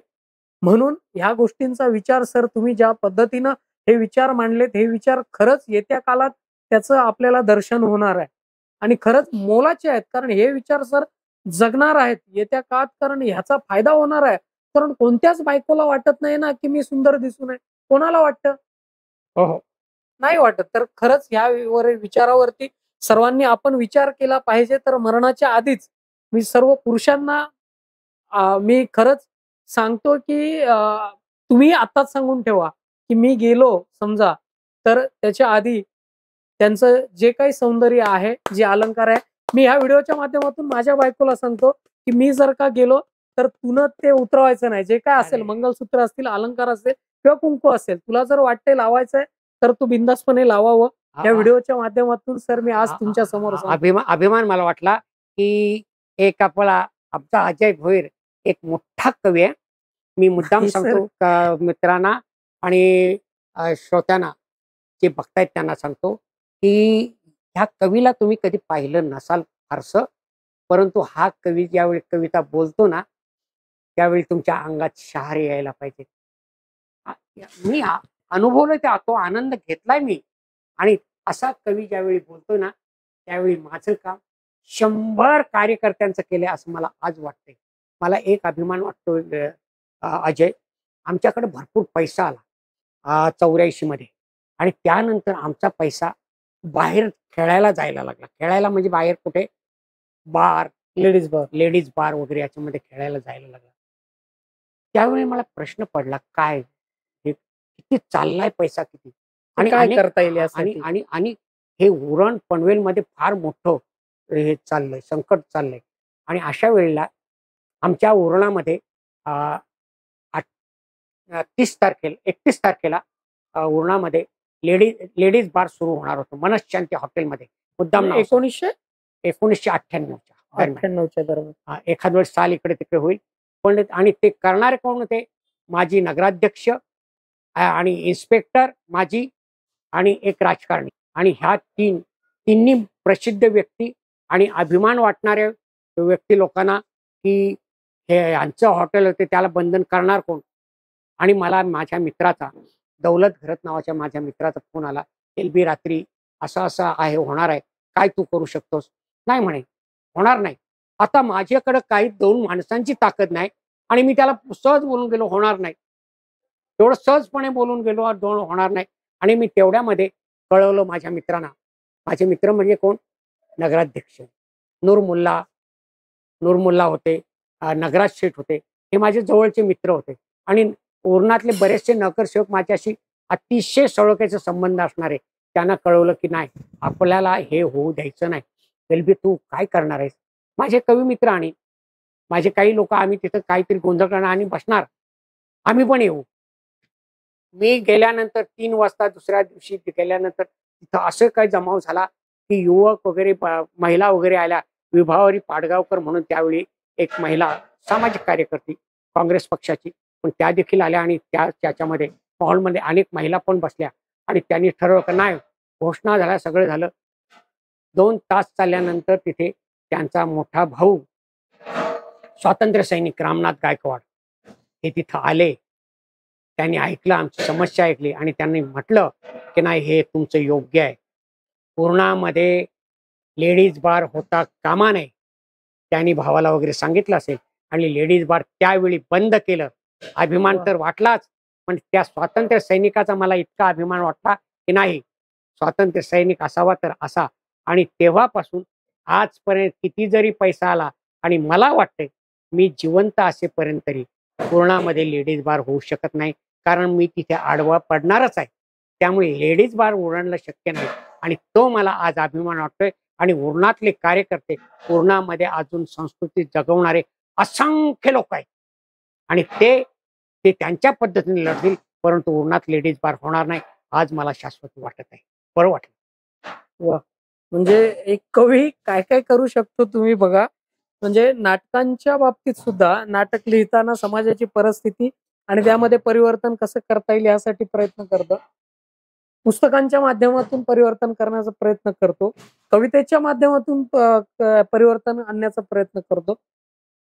म्हणून ह्या गोष्टींचा विचार सर, तुम्ही ज्या पद्धतीनं हे विचार मांडलेत, हे विचार खरंच येत्या काळात त्याचं आपल्याला दर्शन होणार आहे. आणि खरंच मोलाचे आहेत, कारण हे विचार सर जगणार आहेत येत्या काळात, कारण ह्याचा फायदा होणार आहे. कारण कोणत्याच बायकोला वाटत नाही ना की मी सुंदर दिसू नये. कोणाला वाटतं? हो हो. नाही वाटत. तर खरंच ह्या विचारावरती सर्वांनी आपण विचार केला पाहिजे. तर मरणाच्या आधीच मी सर्व पुरुषांना मी खरंच सांगतो की तुम्ही आताच सांगून ठेवा की मी गेलो समजा, तर त्याच्या आधी त्यांचं जे काही सौंदर्य आहे, जे अलंकार आहे, मी ह्या व्हिडिओच्या माध्यमातून माझ्या बायकोला सांगतो की मी जर का गेलो तर तुनं ते उतरवायचं नाही. जे काय असेल, अरे. मंगळसूत्र असतील, अलंकार असेल किंवा कुंकू असेल, तुला जर वाटतंय लावायचंय तर तू बिनधास्तपणे लावावं. या व्हिडिओच्या माध्यमातून सर मी आज तुमच्या समोर अभिमान मला वाटला की एक आपला आमचा अजय भोईर एक मोठा कवी आहे. मी मुद्दाम नाही, सर. सांगतो का मित्रांना आणि श्रोत्यांना जे बघतायत त्यांना सांगतो की ह्या कवीला तुम्ही कधी पाहिलं नसाल फारसं, परंतु हा कवी ज्यावेळी कविता बोलतो ना, त्यावेळी तुमच्या अंगात शहारे यायला पाहिजे. मी अनुभवलं तो आनंद घेतलाय मी. आणि असा कवी ज्यावेळी बोलतो ना, त्यावेळी माझं काम 100 कार्यकर्त्यांचं केलंय असं मला आज वाटतंय. मला एक अभिमान वाटतो अजय, आमच्याकडे भरपूर पैसा आला 84 मध्ये आणि त्यानंतर आमचा पैसा बाहेर खेळायला जायला लागला. खेळायला म्हणजे बाहेर कुठे? बार, लेडीज बार वगैरे याच्यामध्ये खेळायला जायला लागला. त्यावेळी मला प्रश्न पडला, काय हे किती चाललाय पैसा किती? आणि काय करता येईल आणि यासाठी? आणि आणि हे उरण पनवेलमध्ये फार मोठं हे चाललंय, संकट चाललंय. आणि अशा वेळेला आमच्या उरणामध्ये 31 तारखेला उरणामध्ये लेडीज बार सुरू होणार होतं मनशांती हॉटेलमध्ये. मुद्दाम नाव सांगतो. 1998च्या दरम्यान. 98च्या दरम्यान. एखाद वेळेस साल इकडे तिकडे होईल, पण आणि ते करणारे कोण होते? माजी नगराध्यक्ष आणि इन्स्पेक्टर माजी आणि एक राजकारणी. आणि ह्या तिन्ही प्रसिद्ध व्यक्ती आणि अभिमान वाटणाऱ्या व्यक्ती लोकांना की हे यांचं हॉटेल होते, त्याला बंधन करणार कोण? आणि मला माझ्या मित्राचा, दौलत घरत नावाच्या माझ्या मित्राचा फोन आला, "एल-बी रात्री असं आहे, होणार आहे. काय तू करू शकतोस?" नाही म्हणे, होणार नाही. आता माझ्याकडे काही 2 माणसांची ताकद नाही आणि मी त्याला सहज बोलून गेलो, होणार नाही. एवढं सहजपणे बोलून गेलो, 2 होणार नाही. आणि मी तेवढ्यामध्ये कळवलं माझ्या मित्रांना. माझे मित्र म्हणजे कोण? नगराध्यक्ष नूर मुल्ला होते, नगराज शेठ होते. हे माझे जवळचे मित्र होते. आणि उरणातले बरेचसे नगरसेवक माझ्याशी अतिशय सळोख्याचे संबंध असणारे. त्यांना कळवलं की नाही, आपल्याला हे होऊ द्यायचं नाही. एल-बी तू काय करणार आहेस? माझे कवी मित्र आणि माझे काही लोक, आम्ही तिथं काहीतरी गोंधळ करणार आणि बसणार. आम्ही पण येऊ. मी गेल्यानंतर 3 वाजता दुसऱ्या दिवशी गेल्यानंतर तिथं असं काही जमाव झाला की युवक वगैरे महिला वगैरे आल्या. विभावरी पाडगावकर म्हणून त्यावेळी एक महिला सामाजिक कार्यकर्ती काँग्रेस पक्षाची, पण त्या देखील आल्या आणि त्याच्यामध्ये हॉलमध्ये अनेक महिला पण बसल्या. आणि त्यांनी ठरवलं की नाही, घोषणा झाल्या, सगळं झालं. 2 तास चालल्यानंतर तिथे त्यांचा मोठा भाऊ स्वातंत्र्य सैनिक रामनाथ गायकवाड हे तिथं आले. त्यांनी ऐकलं, आमची समस्या ऐकली आणि त्यांनी म्हटलं की नाही, हे तुमचं योग्य आहे. पूर्णामध्ये लेडीज बार होता कामा नये. त्यांनी भावाला वगैरे सांगितलं असेल. आणि लेडीज बार त्यावेळी बंद केलं. अभिमान वा. तर वाटलाच, पण त्या स्वातंत्र्य सैनिकाचा मला इतका अभिमान वाटला की नाही, स्वातंत्र्य सैनिक असावा तर असा. आणि तेव्हापासून आजपर्यंत किती जरी पैसा आला, आणि मला वाटतंय मी जिवंत असेपर्यंत तरी पूर्णामध्ये लेडीज बार होऊ शकत नाही, कारण मी तिथे आडवा पडणारच आहे. त्यामुळे लेडीज बार उरणला शक्य नाही, आणि तो मला आज अभिमान वाटतोय. आणि उरणातले कार्यकर्ते, पूर्णामध्ये अजून संस्कृती जगवणारे असंख्य लोक आहेत, आणि ते ते त्यांच्या पद्धतीने लढतील, परंतु उरणात लेडीज बार होणार नाही. आज मला शाश्वत वाटत आहे. बरं वाटलं. वा. म्हणजे एक कवी काय काय करू शकतो तुम्ही बघा. म्हणजे नाटकांच्या बाबतीत सुद्धा नाटक लिहिताना समाजाची परिस्थिती आणि त्यामध्ये परिवर्तन कसं करता येईल यासाठी प्रयत्न करतो. पुस्तकांच्या माध्यमातून परिवर्तन करण्याचा प्रयत्न करतो. कवितेच्या माध्यमातून परिवर्तन आणण्याचा प्रयत्न करतो.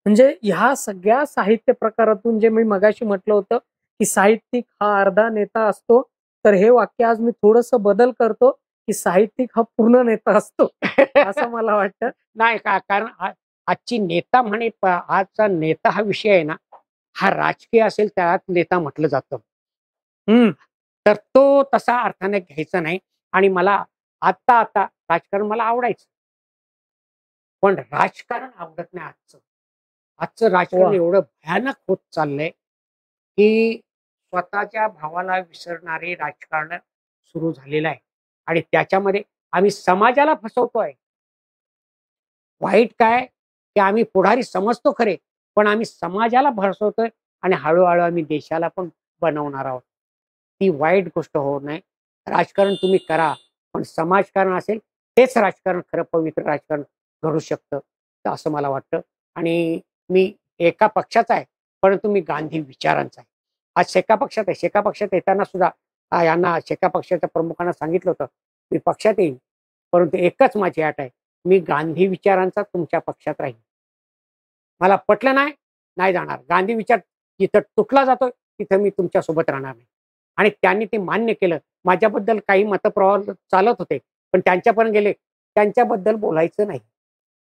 म्हणजे ह्या सगळ्या साहित्य प्रकारातून जे मी मगाशी म्हटलं होतं, की साहित्यिक हा अर्धा नेता असतो. तर हे वाक्य आज मी थोडंसं बदल करतो, की साहित्यिक हा पूर्ण नेता असतो. असं मला वाटतं. नाही का, कारण आजची नेता म्हणे आजचा नेता हा विषय आहे ना, हा राजकीय असेल त्यात नेता म्हटलं जातं. हं. तर तो तसा अर्थाने घ्यायचा नाही. आणि मला आता आता राजकारण मला आवडायचं, पण राजकारण आवडत नाही आजचं. आजचं राजकारण वाह! एवढं भयानक होत चाललंय, की स्वतःच्या भावाला विसरणारे राजकारण सुरू झालेलं आहे. आणि त्याच्यामध्ये आम्ही समाजाला फसवतोय. वाईट काय, की आम्ही पुढारी समजतो खरे, पण आम्ही समाजाला फसवतोय, आणि हळू-हळू आम्ही देशाला पण बनवणार आहोत. ती वाईट गोष्ट होऊ नये. राजकारण तुम्ही करा, पण समाजकारण असेल तेच राजकारण खरं पवित्र राजकारण घडू शकतं. तर असं मला वाटतं. आणि मी एका पक्षाचा आहे, परंतु मी गांधी विचारांचा आहे. आज शेका पक्षात आहे. शेका पक्षात येताना सुद्धा यांना शेका पक्षाच्या प्रमुखांना सांगितलं होतं, मी पक्षात येईन, परंतु एकच माझी अट आहे, मी गांधी विचारांचा तुमच्या पक्षात राहीन. मला पटलं नाही, नाही जाणार. गांधी विचार जिथं तुटला जातोय, तिथं मी तुमच्यासोबत राहणार नाही. आणि त्यांनी ते मान्य केलं. माझ्याबद्दल काही मतप्रवाह चालत होते, पण त्यांच्यापर्यंत गेले. त्यांच्याबद्दल बोलायचं नाही.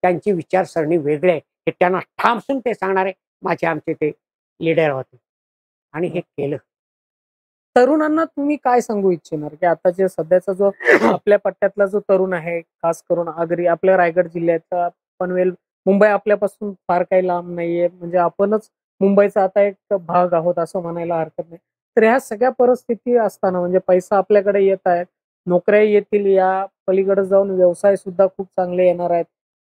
त्यांची विचारसरणी वेगळी आहे. हे त्यांना ठामसून ते सांगणारे माझे आमचे ते लीडर होते. आणि हे केलं. तरुणांना तुम्ही काय सांगू इच्छिणार, की आताचे सध्याचा जो आपल्या पट्ट्यातला जो तरुण आहे, खास करून आगरी आपल्या रायगड जिल्ह्याचा पनवेल, मुंबई आपल्यापासून फार काही लांब नाहीये. म्हणजे आपणच मुंबईचा आता एक भाग आहोत असं म्हणायला हरकत नाही. तर ह्या सगळ्या परिस्थिती असताना म्हणजे पैसा आपल्याकडे येत आहे, नोकऱ्या येतील, या पलीकडे जाऊन व्यवसाय सुद्धा खूप चांगले येणार आहेत.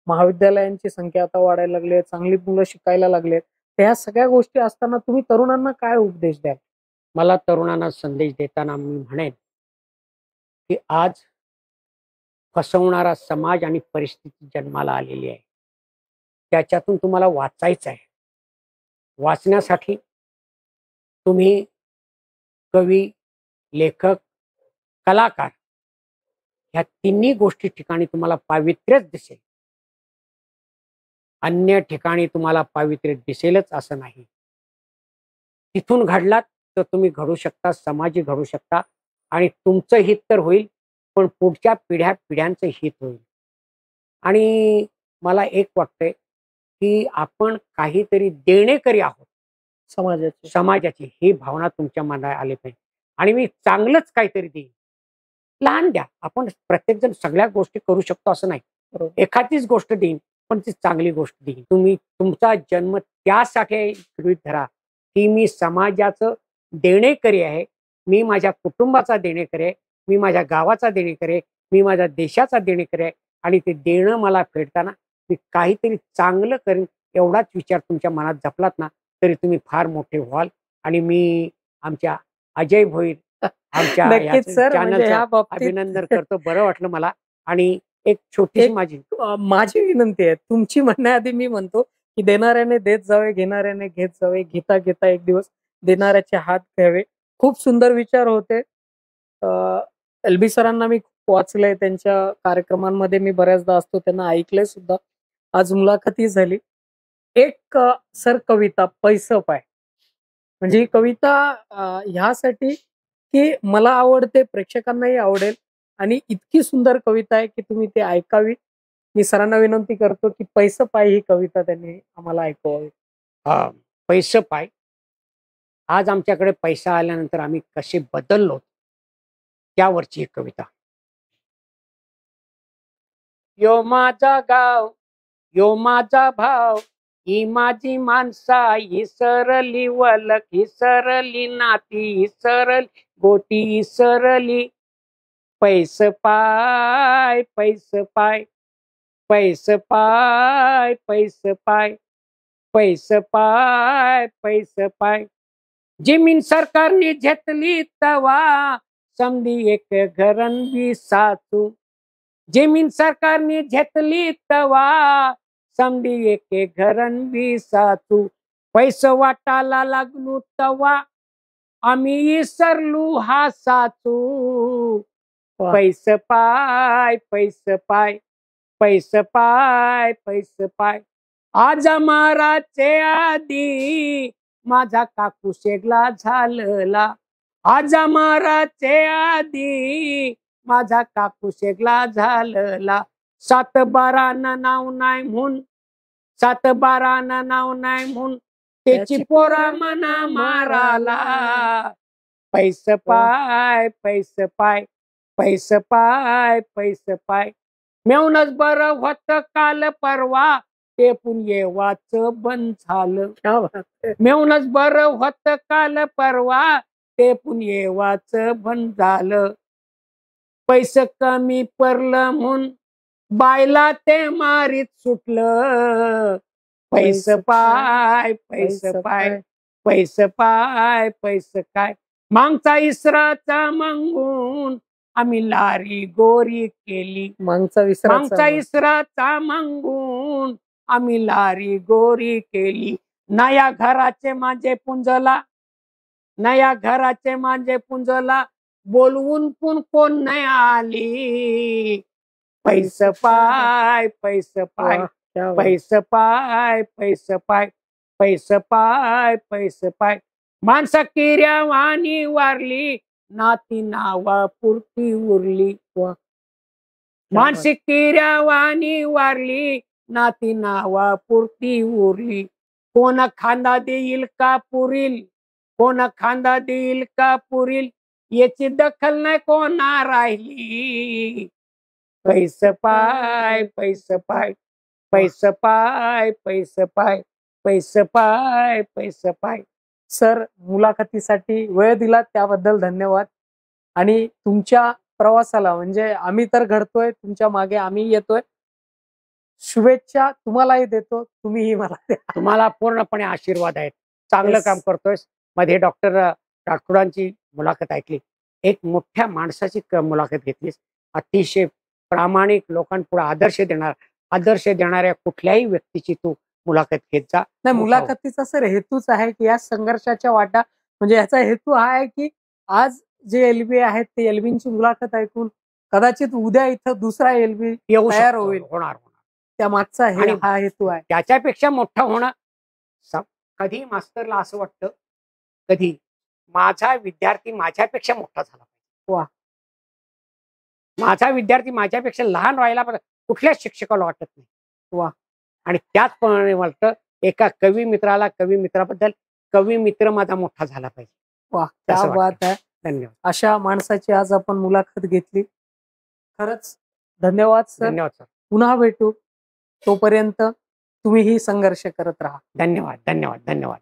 महाविद्यालयांची संख्या आता वाढायला लागली आहे, चांगली मुलं शिकायला लागली आहेत. तर ह्या सगळ्या गोष्टी असताना तुम्ही तरुणांना काय उपदेश द्याल? मला तरुणांना संदेश देताना मी म्हणेन, की आज फसवणारा समाज आणि परिस्थिती जन्माला आलेली आहे. त्याच्यातून तुम्हाला वाचायचं आहे. वाचण्यासाठी तुम्ही कवी, लेखक, कलाकार ह्या तिन्ही गोष्टी ठिकाणी तुम्हाला पावित्र्यच दिसेल. अन्य ठिकाणी तुम्हाला पावित्र्य दिसेलच असं नाही. तिथून घडलात तर तुम्ही घडू शकता, समाजही घडू शकता, आणि तुमचं हित तर होईल, पण पुढच्या पिढ्यांचं हित होईल. आणि मला एक वाटतंय, की आपण काहीतरी देणेकरी आहोत समाजाचे. समाजाची, ही भावना तुमच्या मनात आली पाहिजे. आणि मी चांगलंच काहीतरी देईन. लहान द्या. आपण प्रत्येकजण सगळ्या गोष्टी करू शकतो असं नाही. बरोबर. एखादीच गोष्ट देईन, पण ती चांगली गोष्ट देईन. तुम्ही तुमचा जन्म त्यासाठी गृहीत धरा, की मी समाजाचं देणेकरी आहे. मी माझ्या कुटुंबाचा देणेकरी आहे. मी माझ्या गावाचा देणेकरी आहे. मी माझ्या देशाचा देणेकरी आहे. आणि ते देणं मला फेडताना मी काहीतरी चांगलं करीन, एवढाच विचार तुमच्या मनात जपलात ना, तरी तुम्ही फार मोठे व्हाल. आणि मी आमच्या अजय भोईर आमच्या नक्कीच सर. म्हणजे चॅनलचं ह्या बाबतीत अभिनंदन करतो. बरं वाटलं मला. आणि एक छोटीशी एक माझी माझी विनंती आहे. तुमची म्हणण्याआधी मी म्हणतो, की देणाऱ्याने देत जावे, घेणाऱ्याने घेत जावे. घेता घेता एक दिवस देणाऱ्याचे हात घ्यावे. खूप सुंदर विचार होते. एल-बी सरांना मी खूप वाचलंय. त्यांच्या कार्यक्रमांमध्ये मी बऱ्याचदा असतो. त्यांना ऐकलंय सुद्धा. आज मुलाखतही झाली. एक सर कविता पैसं पाय. म्हणजे ही कविता ह्यासाठी, की मला आवडते, प्रेक्षकांनाही आवडेल, आणि इतकी सुंदर कविता आहे, की तुम्ही ती ऐकावी. मी सरांना विनंती करतो, की पैसं पाय ही कविता त्यांनी आम्हाला ऐकवावी. पैसे पाय. आज आमच्याकडे पैसा आल्यानंतर आम्ही कसे बदललो त्यावरची एक कविता. यो माझा गाव, यो माझा भाव, ही माझी माणसा, ही सरली वलक, ही सरली नाती, ही सरली गोटी, ही सरली. पैस पाय, पैस पाय, पैस पाय, पैस पाय, पैस पाय, पैस पाय. जमीन सरकारने घेतली तवा समधी एक घरंबी साचू. जमीन सरकारने घेतली तवा समधी एक घरंबी साचू. पैसे वाटायला लागलो तवा आम्ही विसरलो हा साचू. पैस पाय, पैस पाय, पैस पाय, पैस पाय. आज माराचे आधी माझा काकू शेगला झालेला. आज माराचे आधी माझा काकू शेगला झालेला. 7-12 नाव नाही म्हणून, 7-12 नाव नाही म्हणून त्याची पोरा मना माराला. पैस पाय, पैस पाय, पैस पाय, पैस पाय. मेवनच बरं होत काल परवा ते पुण्य वाच बंद झालं. मेवनच बरं होत काल परवा ते पुण्य वाच बंद झालं. पैसे कमी पडलं म्हणून बायला ते मारीत सुटलं. पैस पाय, पैस पाय, पैस पाय, पैस काय. मागचा इसराचा मंगून आम्ही लारी गोरी केली. मागचा इसराचा मंगून आम्ही लारी गोरी केली. नया घराचे माझे पुंजला, नया घराचे माझे पुंजला बोलवून पण कोण नाही आली. पैस पाय, पैस पाय, पैस पाय, पैस पाय, पैस पाय, पैस पाय. माणसा किऱ्या वाणी वारली नाती नावा पुरती उरली. मानसिक किऱ्या वाणी वारली नाती नावा पुरती उरली. कोण खांदा देईल का पुरील, कोण खांदा देईल का पुरील याची दखल नाही कोणा राहिली. पैस पाय, पैस पाय, पैस पाय, पैस पाय, पैस पाय, पैस पाय. सर, मुलाखतीसाठी वेळ दिला त्याबद्दल धन्यवाद. आणि तुमच्या प्रवासाला म्हणजे आम्ही तर घडतोय, तुमच्या मागे आम्ही येतोय. शुभेच्छा तुम्हालाही देतो, तुम्हीही मला द्या. तुम्हाला पूर्णपणे आशीर्वाद आहेत. चांगलं काम करतोय. मध्ये डॉक्टर राठोडांची मुलाखत ऐकली, एक मोठ्या माणसाची मुलाखत घेतलीस. अतिशय प्रामाणिक, लोकांपुढे आदर्श देणाऱ्या कुठल्याही व्यक्तीची तू मुलाखत घेत जा. नाही, मुलाखतीचा सर हेतूच आहे की या संघर्षाच्या वाटा, म्हणजे याचा हेतू हा आहे की आज जे एलबी आहेत ते एलबींची मुलाखत ऐकून कदाचित उद्या इथं दुसरा एलबी तयार होईल, होणार. त्या मागचा हा हेतू आहे. त्याच्यापेक्षा मोठा होणं. कधी मास्तरला असं वाटतं, कधी माझा विद्यार्थी माझ्यापेक्षा मोठा झाला पाहिजे. वा. माझा विद्यार्थी माझ्यापेक्षा लहान व्हायला कुठल्याच शिक्षकाला वाटत नाही. वा. आणि त्याचप्रमाणे वाटतं एका कवी मित्राबद्दल कवी मित्र माझा मोठा झाला पाहिजे. वा, क्या बात आहे. धन्यवाद. अशा माणसाची आज आपण मुलाखत घेतली. खरंच धन्यवाद सर. धन्यवाद सर. पुन्हा भेटू. तोपर्यंत तुम्हीही संघर्ष करत राहा. धन्यवाद, धन्यवाद, धन्यवाद.